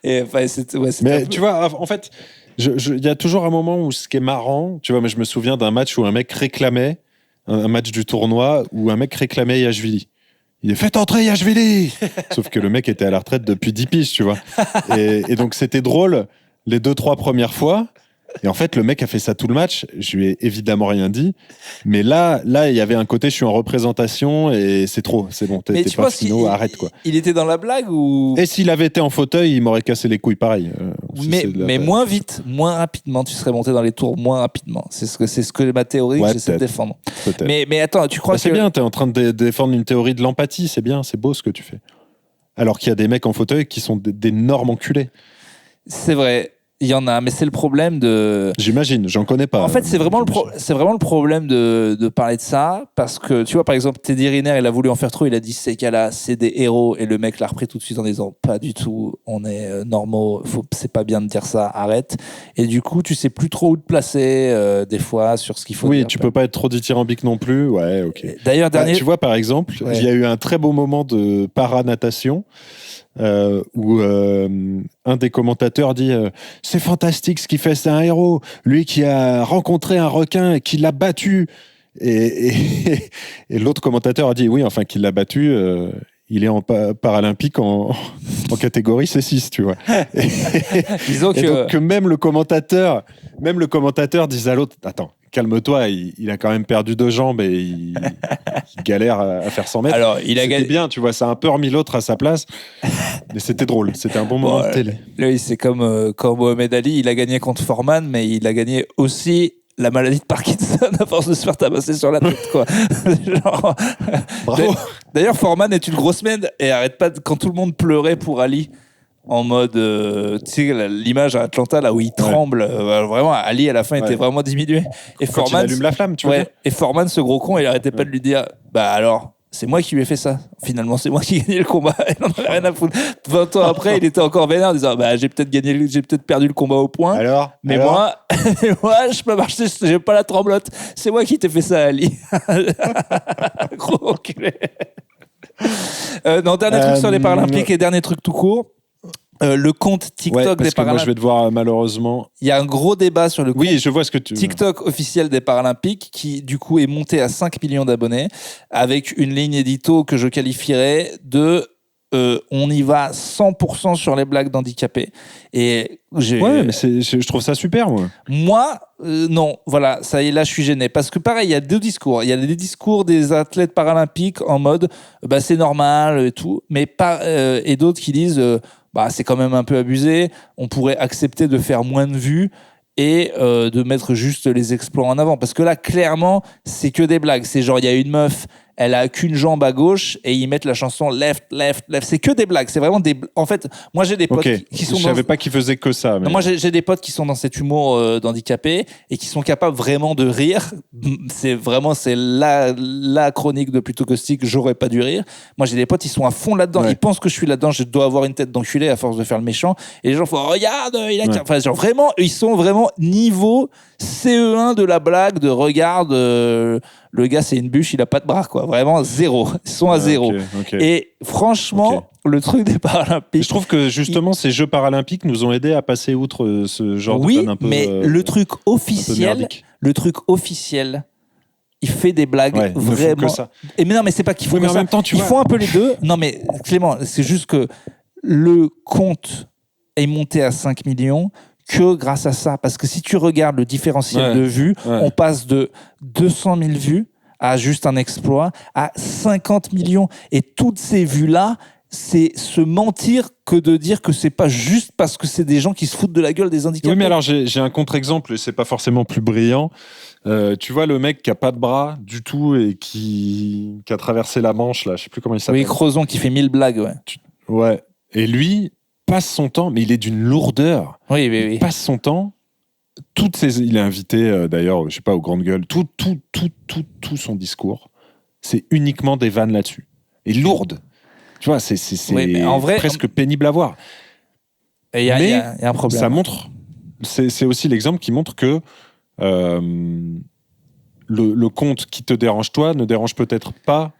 Et enfin, c'était mais tu vois, en fait, il y a toujours un moment où ce qui est marrant, tu vois, mais je me souviens d'un match où un mec réclamait, un match du tournoi, où un mec réclamait Yachvili. Il est fait entrer Yachvili. Sauf que le mec était à la retraite depuis 10 piges, tu vois. Et donc c'était drôle les 2-3 premières fois. Et en fait, le mec a fait ça tout le match. Je lui ai évidemment rien dit. Mais là, il y avait un côté, je suis en représentation et c'est trop. C'est bon, t'es pas finot, arrête, quoi. Il était dans la blague ou... Et s'il avait été en fauteuil, il m'aurait cassé les couilles pareil. Mais moins vite, moins rapidement. Tu serais monté dans les tours moins rapidement. C'est ce que ma théorie, j'essaie de défendre. Peut-être. Mais attends, tu crois que... C'est bien, t'es en train de défendre une théorie de l'empathie. C'est bien, c'est beau ce que tu fais. Alors qu'il y a des mecs en fauteuil qui sont d'énormes enculés. C'est vrai. Il y en a, mais c'est le problème de... J'imagine, j'en connais pas. En fait, c'est vraiment le problème de parler de ça, parce que, tu vois, par exemple, Teddy Riner, il a voulu en faire trop, il a dit, ces cas-là, c'est des héros, et le mec l'a repris tout de suite en disant, pas du tout, on est normaux, c'est pas bien de dire ça, arrête. Et du coup, tu sais plus trop où te placer, des fois, sur ce qu'il faut dire. Oui, tu peux pas être trop dithyrambique non plus, ouais, ok. D'ailleurs, tu vois, par exemple, il y a eu un très beau moment de paranatation, où un des commentateurs dit c'est fantastique ce qu'il fait, c'est un héros, lui qui a rencontré un requin et qui l'a battu, et l'autre commentateur a dit oui, enfin qu'il l'a battu, il est en paralympique en catégorie C6, tu vois. Disons donc même le commentateur disait à l'autre, attends, calme-toi, il a quand même perdu 2 jambes et il galère à faire 100 mètres. Alors, c'était bien, tu vois, ça a un peu remis l'autre à sa place. Mais c'était drôle, c'était un bon moment de télé. Lui, c'est comme Mohamed Ali, il a gagné contre Foreman, mais il a gagné aussi la maladie de Parkinson à force de se faire tabasser sur la tête, quoi. Genre... Bravo. D'ailleurs, Foreman est une grosse merde et arrête pas quand tout le monde pleurait pour Ali. En mode, tu sais, l'image à Atlanta, là où il tremble, vraiment, Ali à la fin était vraiment diminué. Et quand Foreman, il allume la flamme, tu vois. Et Foreman, ce gros con, il arrêtait pas de lui dire, bah alors, c'est moi qui lui ai fait ça. Finalement, c'est moi qui ai gagné le combat. Il en avait rien à foutre. 20 ans après, il était encore vénère en disant, bah j'ai peut-être perdu le combat au point. Mais moi, je peux marcher, j'ai pas la tremblote. C'est moi qui t'ai fait ça, Ali. Gros enculé. Non, dernier truc sur les Paralympiques et dernier truc tout court. Le compte TikTok des Paralympiques. Moi, je vais devoir malheureusement. Il y a un gros débat sur le compte je vois ce que tu... TikTok officiel des Paralympiques qui, du coup, est monté à 5 millions d'abonnés avec une ligne édito que je qualifierais de on y va 100% sur les blagues d'handicapés. Et mais je trouve ça super, moi. Moi, non, voilà, ça y est, là, je suis gêné. Parce que pareil, il y a 2 discours. Il y a des discours des athlètes paralympiques en mode, c'est normal et tout, mais et d'autres qui disent, c'est quand même un peu abusé, on pourrait accepter de faire moins de vues et de mettre juste les exploits en avant. Parce que là, clairement, c'est que des blagues. C'est genre, il y a une meuf, elle a qu'une jambe à gauche et ils mettent la chanson left, left, left. C'est que des blagues. C'est vraiment des... En fait, moi, j'ai des potes qui sont... Je savais pas qu'ils faisaient que ça. Mais... Non, moi, j'ai des potes qui sont dans cet humour d'handicapé et qui sont capables vraiment de rire. C'est la chronique de Plutôt Caustique. J'aurais pas dû rire. Moi, j'ai des potes, ils sont à fond là-dedans. Ils pensent que je suis là-dedans. Je dois avoir une tête d'enculé à force de faire le méchant. Et les gens font, regarde, il a... Enfin, genre, vraiment, ils sont vraiment niveau CE1 de la blague de regarde... le gars, c'est une bûche, il a pas de bras, quoi. Vraiment, 0. Ils sont à 0. Et franchement, le truc des Paralympiques... Je trouve que justement, ces Jeux Paralympiques nous ont aidés à passer outre ce genre de panne un peu... Oui, mais le truc officiel, il fait des blagues vraiment... Que ça. Et mais non, mais c'est pas qu'ils font que ça. En même temps, ils font un peu les deux. Non, mais Clément, c'est juste que le compte est monté à 5 millions... que grâce à ça. Parce que si tu regardes le différentiel de vues, on passe de 200 000 vues à juste un exploit à 50 millions. Et toutes ces vues-là, c'est se mentir que de dire que c'est pas juste parce que c'est des gens qui se foutent de la gueule des handicapés. Oui, mais alors j'ai un contre-exemple, et c'est pas forcément plus brillant. Tu vois le mec qui a pas de bras du tout et qui a traversé la Manche, là, je sais plus comment il s'appelle. Oui, Crozon qui fait 1000 blagues, ouais. Ouais. Et lui passe son temps, mais il est d'une lourdeur. Oui. Il passe son temps. Il est invité d'ailleurs, je sais pas, aux grandes gueules. Tout son discours, c'est uniquement des vannes là-dessus. Et lourdes. Tu vois, c'est en vrai, presque pénible à voir. Et il y a un problème. Ça montre. C'est aussi l'exemple qui montre que le compte qui te dérange toi ne dérange peut-être pas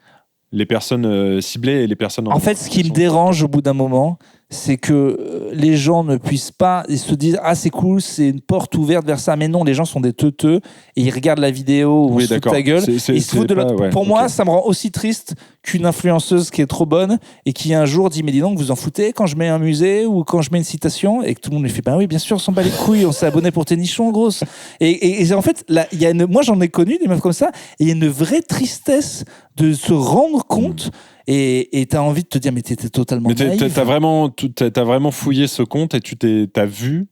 les personnes ciblées et les personnes en fait, ce qui me dérange au bout d'un moment, c'est que les gens ne puissent pas, ils se disent ah c'est cool, c'est une porte ouverte vers ça, mais non, les gens sont des teuteux et ils regardent la vidéo où on se fout de ta gueule et ils se foutent de l'autre. Pour moi, ça me rend aussi triste qu'une influenceuse qui est trop bonne et qui un jour dit mais dis donc vous en foutez quand je mets un musée ou quand je mets une citation et que tout le monde lui fait bah oui bien sûr on s'en bat les couilles, on s'est abonné pour tes nichons grosse et en fait là il y a moi j'en ai connu des meufs comme ça et il y a une vraie tristesse de se rendre compte. Et t'as envie de te dire, mais t'étais totalement naïf. T'as vraiment fouillé ce compte et t'as vu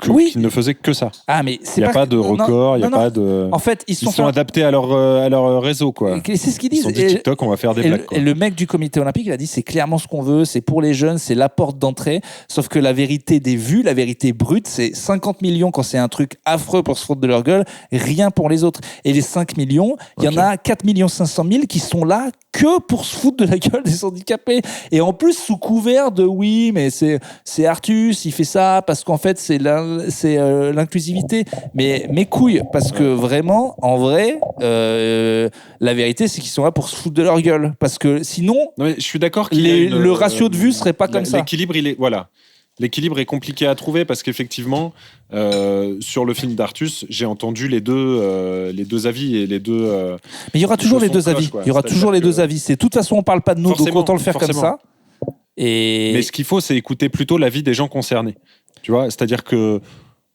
qu'il ne faisait que ça. Ah, mais il n'y a pas de record, il n'y a pas de... En fait, ils sont adaptés à leur réseau, quoi. C'est ce qu'ils disent. Ils sont dit TikTok, on va faire des blagues. Et le mec du comité olympique, il a dit, c'est clairement ce qu'on veut, c'est pour les jeunes, c'est la porte d'entrée. Sauf que la vérité des vues, la vérité brute, c'est 50 millions quand c'est un truc affreux pour se foutre de leur gueule, rien pour les autres. Et les 5 millions, il y en a 4 500 000 qui sont là que pour se foutre de la gueule des handicapés. Et en plus, sous couvert de oui, mais c'est Artus, il fait ça parce qu'en fait, c'est l'inclusivité. Mais mes couilles, parce que vraiment, en vrai, la vérité, c'est qu'ils sont là pour se foutre de leur gueule. Parce que sinon, non, mais je suis d'accord le ratio de vues serait pas comme ça. L'équilibre, l'équilibre est compliqué à trouver parce qu'effectivement, sur le film d'Artus, j'ai entendu les deux avis et les deux. Mais il y aura toujours les deux avis. Il y aura toujours les deux avis. C'est de toute façon, on parle pas de nous, donc autant le faire comme ça. Mais ce qu'il faut, c'est écouter plutôt l'avis des gens concernés. Tu vois, c'est-à-dire que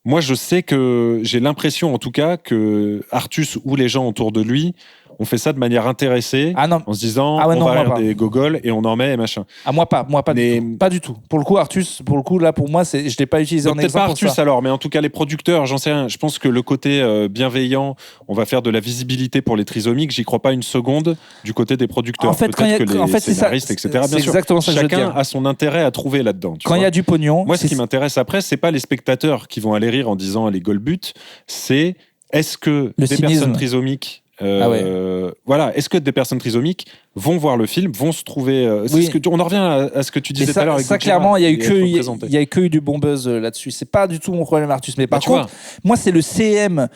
moi, je sais que j'ai l'impression, en tout cas, que Artus ou les gens autour de lui on fait ça de manière intéressée, en se disant on va rire des gogoles et on en met et machin. Ah, moi pas du tout. Pas du tout. Pour le coup, Artus, là, pour moi, je l'ai pas utilisé en exemple. Peut-être pas Artus alors, mais en tout cas, les producteurs, j'en sais rien. Je pense que le côté bienveillant, on va faire de la visibilité pour les trisomiques, j'y crois pas une seconde du côté des producteurs. En fait, les scénaristes, etc. Bien sûr, exactement ça. Chacun a son intérêt à trouver là-dedans. Quand il y a du pognon. Moi, ce qui m'intéresse après, c'est pas les spectateurs qui vont aller rire en disant les golbuts, c'est est-ce que des personnes trisomiques voilà, est-ce que des personnes trisomiques vont voir le film, vont se trouver on en revient à ce que tu disais tout à l'heure. Ça clairement, il y a eu du bon buzz là-dessus. C'est pas du tout mon problème, Artus. Mais par contre, moi, c'est le CM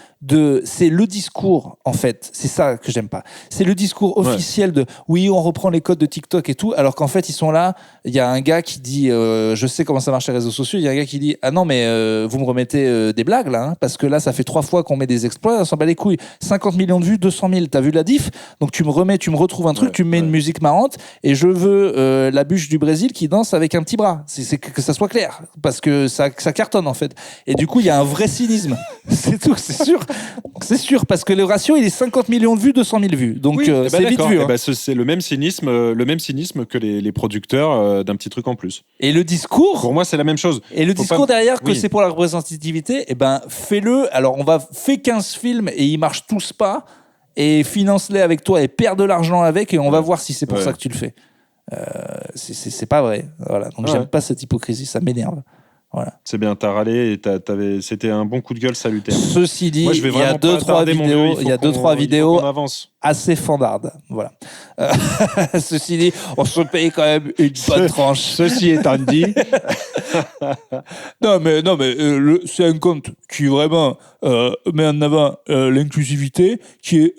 c'est le discours en fait. C'est ça que j'aime pas. C'est le discours officiel de oui, on reprend les codes de TikTok et tout, alors qu'en fait, ils sont là. Il y a un gars qui dit, je sais comment ça marche les réseaux sociaux. Il y a un gars qui dit, ah non, mais vous me remettez des blagues là, hein, parce que là, ça fait 3 fois qu'on met des exploits, on s'en bat les couilles. 50 millions de vues, 200 000. T'as vu la diff? Donc tu me retrouves un truc, tu me mets une musique marrante et je veux la bûche du Brésil qui danse avec un petit bras. C'est que ça soit clair, parce que ça cartonne en fait. Et du coup, il y a un vrai cynisme. C'est tout, c'est sûr. C'est sûr, parce que le ratio, il est 50 millions de vues, 200 000 vues. Donc c'est vite vu. Hein. C'est le même cynisme que les producteurs d'un petit truc en plus. Et le discours, pour moi, c'est la même chose. Et le discours derrière, que c'est pour la représentativité, fais-le. Alors, fais 15 films et ils marchent tous pas. Et finance-les avec toi et perds de l'argent avec et on va voir si c'est pour ça que tu le fais. C'est pas vrai. Voilà. Donc j'aime pas cette hypocrisie, ça m'énerve. Voilà. C'est bien, t'as râlé et c'était un bon coup de gueule salutaire. Ceci dit, il y a 2-3 vidéos assez fandardes. Voilà. Ceci dit, on se paye quand même une bonne tranche. Ceci étant dit. non mais c'est un compte qui vraiment met en avant l'inclusivité, qui est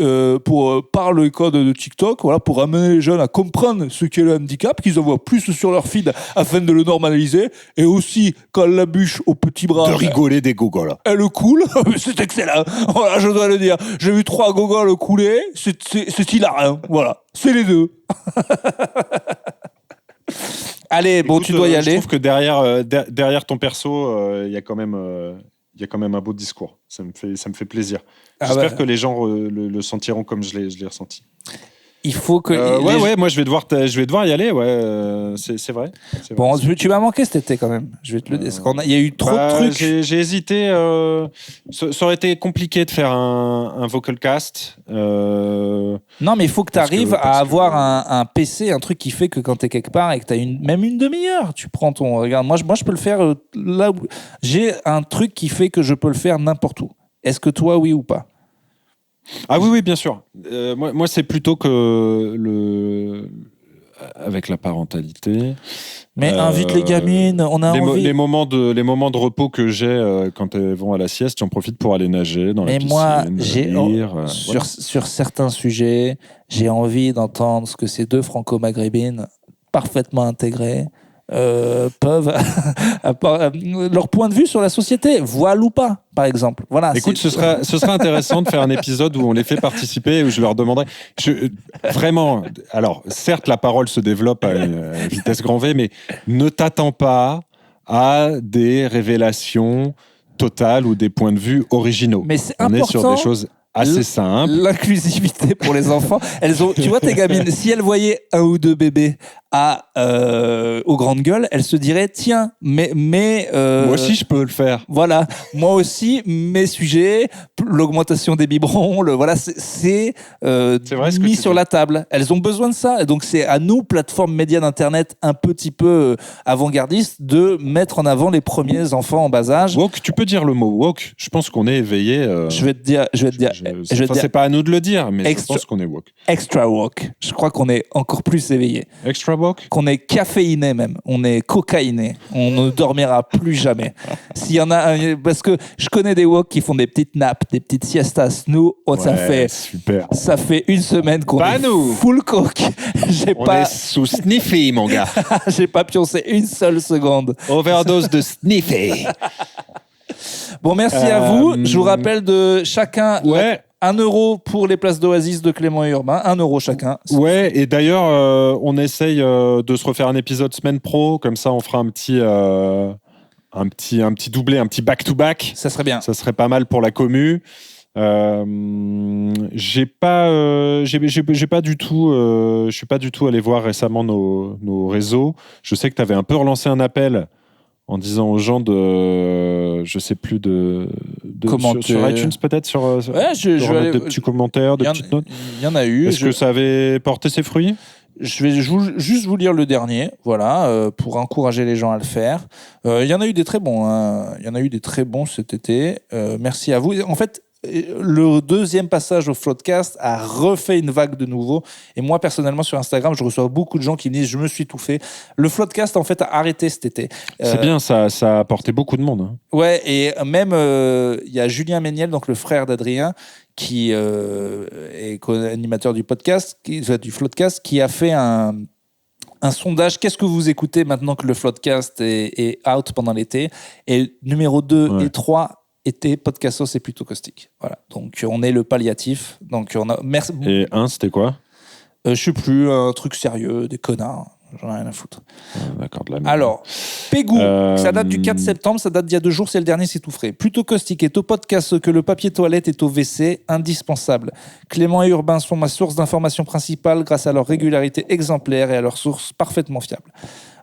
par le code de TikTok, voilà, pour amener les jeunes à comprendre ce qu'est le handicap, qu'ils en voient plus sur leur feed afin de le normaliser, et aussi quand la bûche au petit bras de rigoler des gogoles. Elle coule, c'est excellent. Voilà, je dois le dire. J'ai vu 3 gogoles couler, c'est hilarant. Voilà, c'est les deux. Allez, bon, écoute, tu dois y aller. Je trouve que derrière ton perso, il y a quand même un beau discours. Ça me fait plaisir. J'espère que les gens le sentiront comme je l'ai ressenti. il faut que. Ouais, moi je vais devoir y aller, c'est vrai. Bon, tu m'as manqué cet été quand même. Je vais te le dire. Il y a eu trop de trucs. J'ai hésité. Ça aurait été compliqué de faire un vocal cast. Non, mais il faut que tu arrives à avoir un PC, un truc qui fait que quand tu es quelque part et que tu as même une demi-heure, tu prends ton. Regarde, moi je peux le faire là où. J'ai un truc qui fait que je peux le faire n'importe où. Est-ce que toi, oui ou pas? Ah oui, bien sûr. Moi, c'est plutôt que avec la parentalité. Mais invite les gamines, on a envie. Les moments de repos que j'ai quand elles vont à la sieste, j'en profite pour aller nager dans la piscine. Mais moi, sur certains sujets, j'ai envie d'entendre ce que ces deux franco-maghrébines parfaitement intégrées peuvent leur point de vue sur la société, voile ou pas, par exemple. Voilà. Écoute, ce sera intéressant de faire un épisode où on les fait participer, où je leur demanderai. Vraiment, alors certes, la parole se développe à vitesse grand V, mais ne t'attends pas à des révélations totales ou des points de vue originaux. Mais c'est on important. est sur des choses assez simple. L'inclusivité pour les enfants. Tu vois tes gamines, si elles voyaient un ou deux bébés aux grandes gueules, elles se diraient tiens, mais moi aussi je peux le faire. Voilà, moi aussi mes sujets, l'augmentation des biberons, c'est mis sur la table. Elles ont besoin de ça, donc c'est à nous, plateformes médias d'internet un petit peu avant-gardistes, de mettre en avant les premiers enfants en bas âge. Woke, tu peux dire le mot woke. Je pense qu'on est éveillé. Je vais te dire. C'est pas à nous de le dire, mais je pense qu'on est woke. Extra woke. Je crois qu'on est encore plus éveillé. Extra woke. Qu'on est caféiné même. On est cocaïné. On ne dormira plus jamais. S'il y en a un, parce que je connais des woke qui font des petites nappes, des petites siestas. Nous, super. Ça fait une semaine qu'on est full coke. On est sous Sniffy, mon gars. J'ai pas pioncé une seule seconde. Overdose de Sniffy. Bon, merci à vous. Je vous rappelle de chacun 1 euro pour les places d'Oasis de Clément et Urbain. 1 euro chacun. Ouais, et d'ailleurs, on essaye de se refaire un épisode semaine pro. Comme ça, on fera un petit doublé, un petit back-to-back. Ça serait bien. Ça serait pas mal pour la commu. J'ai pas du tout, je suis pas du tout allé voir récemment nos réseaux. Je sais que tu avais un peu relancé un appel en disant aux gens je sais plus sur iTunes peut-être de remettre des petits commentaires, des petites notes. Il y en a eu. Est-ce que ça avait porté ses fruits? Je vais juste vous lire le dernier, pour encourager les gens à le faire. Il y en a eu des très bons. Il y en a eu des très bons cet été. Merci à vous. En fait, le deuxième passage au Floodcast a refait une vague de nouveau. Et moi, personnellement, sur Instagram, je reçois beaucoup de gens qui me disent « Je me suis tout fait ». Le Floodcast, en fait, a arrêté cet été. C'est bien, ça a apporté beaucoup de monde. Hein. Ouais, et même, il y a Julien Méniel, donc le frère d'Adrien, qui est co-animateur du podcast, du Floodcast, qui a fait un sondage. Qu'est-ce que vous écoutez maintenant que le Floodcast est out pendant l'été? Et numéro 2 et 3 était Podcastos et plutôt caustique. Voilà. Donc on est le palliatif. Donc merci. Et c'était quoi? Je sais plus, un truc sérieux, des connards. J'en ai rien à foutre. D'accord, de la merde. Alors, Pégou, ça date du 4 septembre, ça date d'il y a 2 jours, c'est le dernier, c'est tout frais. Plutôt caustique est au podcast ce que le papier toilette est au WC, indispensable. Clément et Urbain sont ma source d'information principale grâce à leur régularité exemplaire et à leurs sources parfaitement fiables.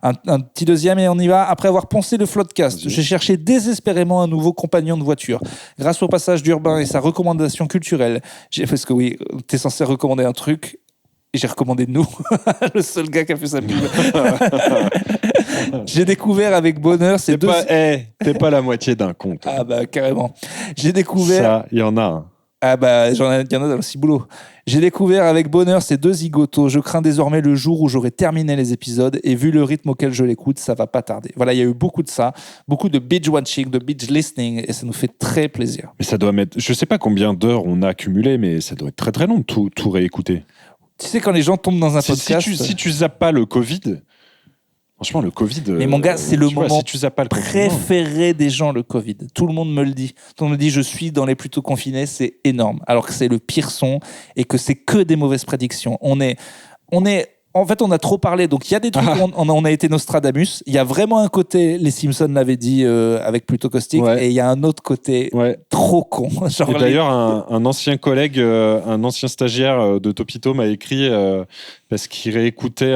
Un petit deuxième et on y va. Après avoir poncé le Floodcast, j'ai cherché désespérément un nouveau compagnon de voiture. Grâce au passage d'Urbain et sa recommandation culturelle, parce que oui, t'es censé recommander un truc, et j'ai recommandé nous, le seul gars qui a fait sa pub. J'ai découvert avec bonheur ces t'es pas la moitié d'un con. Toi. Ah bah carrément. J'ai découvert. Ça, il y en a un. Ah bah il y en a dans le ciboulot. J'ai découvert avec bonheur ces 2 zigotos. Je crains désormais le jour où j'aurai terminé les épisodes et vu le rythme auquel je l'écoute, ça va pas tarder. Voilà, il y a eu beaucoup de ça, beaucoup de binge watching, de binge listening et ça nous fait très plaisir. Mais ça doit mettre, je sais pas combien d'heures on a accumulé, mais ça doit être très très long de tout réécouter. Tu sais, quand les gens tombent dans un podcast... Si tu zappes pas le Covid... Franchement, le Covid... Mais mon gars, c'est le moment pas le préféré des gens, le Covid. Tout le monde me le dit. Tout le monde me dit, je suis dans les plutôt confinés, c'est énorme. Alors que c'est le pire son et que c'est que des mauvaises prédictions. On est En fait, on a trop parlé. Donc, il y a des trucs où on a été Nostradamus. Il y a vraiment un côté, les Simpsons l'avaient dit avec Plutôt Caustique, et il y a un autre côté trop con. Genre et d'ailleurs, un ancien collègue, un ancien stagiaire de Topito m'a écrit parce qu'il réécoutait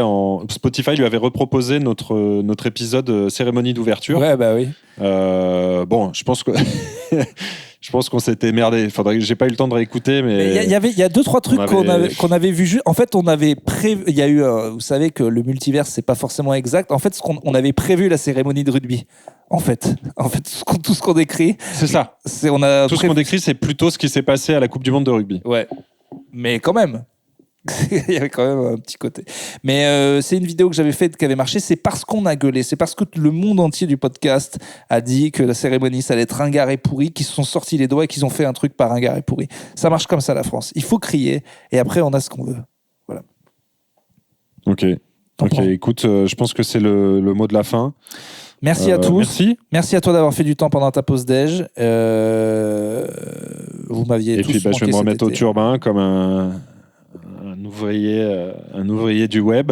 Spotify lui avait reproposé notre épisode cérémonie d'ouverture. Ouais, bah oui. Bon, je pense que... Je pense qu'on s'était merdé. J'ai pas eu le temps de réécouter, mais il y a 2-3 trucs qu'on avait vu. En fait, on avait prévu. Il y a eu, vous savez que le multivers c'est pas forcément exact. En fait, on avait prévu la cérémonie de rugby. En fait, tout ce qu'on décrit. C'est ça. Ce qu'on décrit, c'est plutôt ce qui s'est passé à la Coupe du Monde de rugby. Ouais, mais quand même. Il y avait quand même un petit côté. Mais c'est une vidéo que j'avais faite qui avait marché. C'est parce qu'on a gueulé. C'est parce que le monde entier du podcast a dit que la cérémonie, ça allait être ringard et pourri, qu'ils se sont sortis les doigts et qu'ils ont fait un truc par ringard et pourri. Ça marche comme ça, la France. Il faut crier et après, on a ce qu'on veut. Voilà. Ok, écoute, je pense que c'est le mot de la fin. Merci à tous. Merci à toi d'avoir fait du temps pendant ta pause déj. Vous m'aviez tous manqué. Je vais me remettre au turbin comme un ouvrier du web.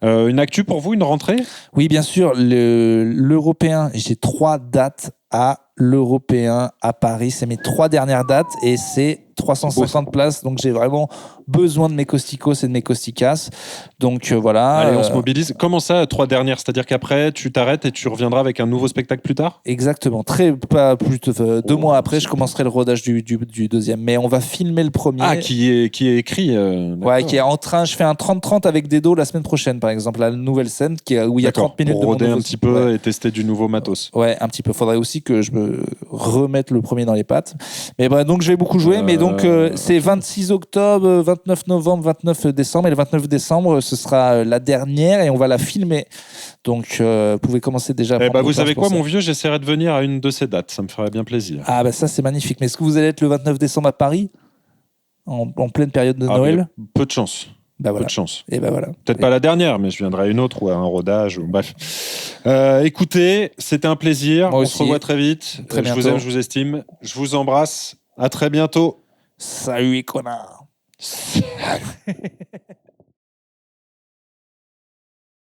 Une actu pour vous, une rentrée ? Oui, bien sûr. L'Européen, j'ai 3 dates à l'Européen à Paris. C'est mes 3 dernières dates et c'est 350 places. Donc, j'ai vraiment besoin de mes costicos et de mes costicas. Donc, voilà. Allez, on se mobilise. Comment ça, 3 dernières ? C'est-à-dire qu'après, tu t'arrêtes et tu reviendras avec un nouveau spectacle plus tard ? Exactement. Pas plus de 2 mois après, je commencerai le rodage du deuxième. Mais on va filmer le premier. Ah, qui est écrit. Ouais, qui est en train. Je fais un 30-30 avec Dedo la semaine prochaine, par exemple. La nouvelle scène où il y a 30 minutes pour roder un petit peu et tester du nouveau matos. Ouais, un petit peu. Faudrait aussi que je me remette le premier dans les pattes. Mais bref, donc je vais beaucoup jouer. Mais donc, c'est 26 octobre, 29 novembre, 29 décembre. Et le 29 décembre, ce sera la dernière et on va la filmer. Donc, vous pouvez commencer déjà à vous savez quoi, mon vieux, j'essaierai de venir à une de ces dates. Ça me ferait bien plaisir. Ah, bah ça, c'est magnifique. Mais est-ce que vous allez être le 29 décembre à Paris en pleine période de Noël ? Peu de chance. Bah voilà. Peu de chance. Et bah voilà. Peut-être pas la dernière, mais je viendrai à une autre ou à un rodage. Bref. Écoutez, c'était un plaisir. On se revoit très vite. Je vous aime, je vous estime. Je vous embrasse. À très bientôt. Salut les connards.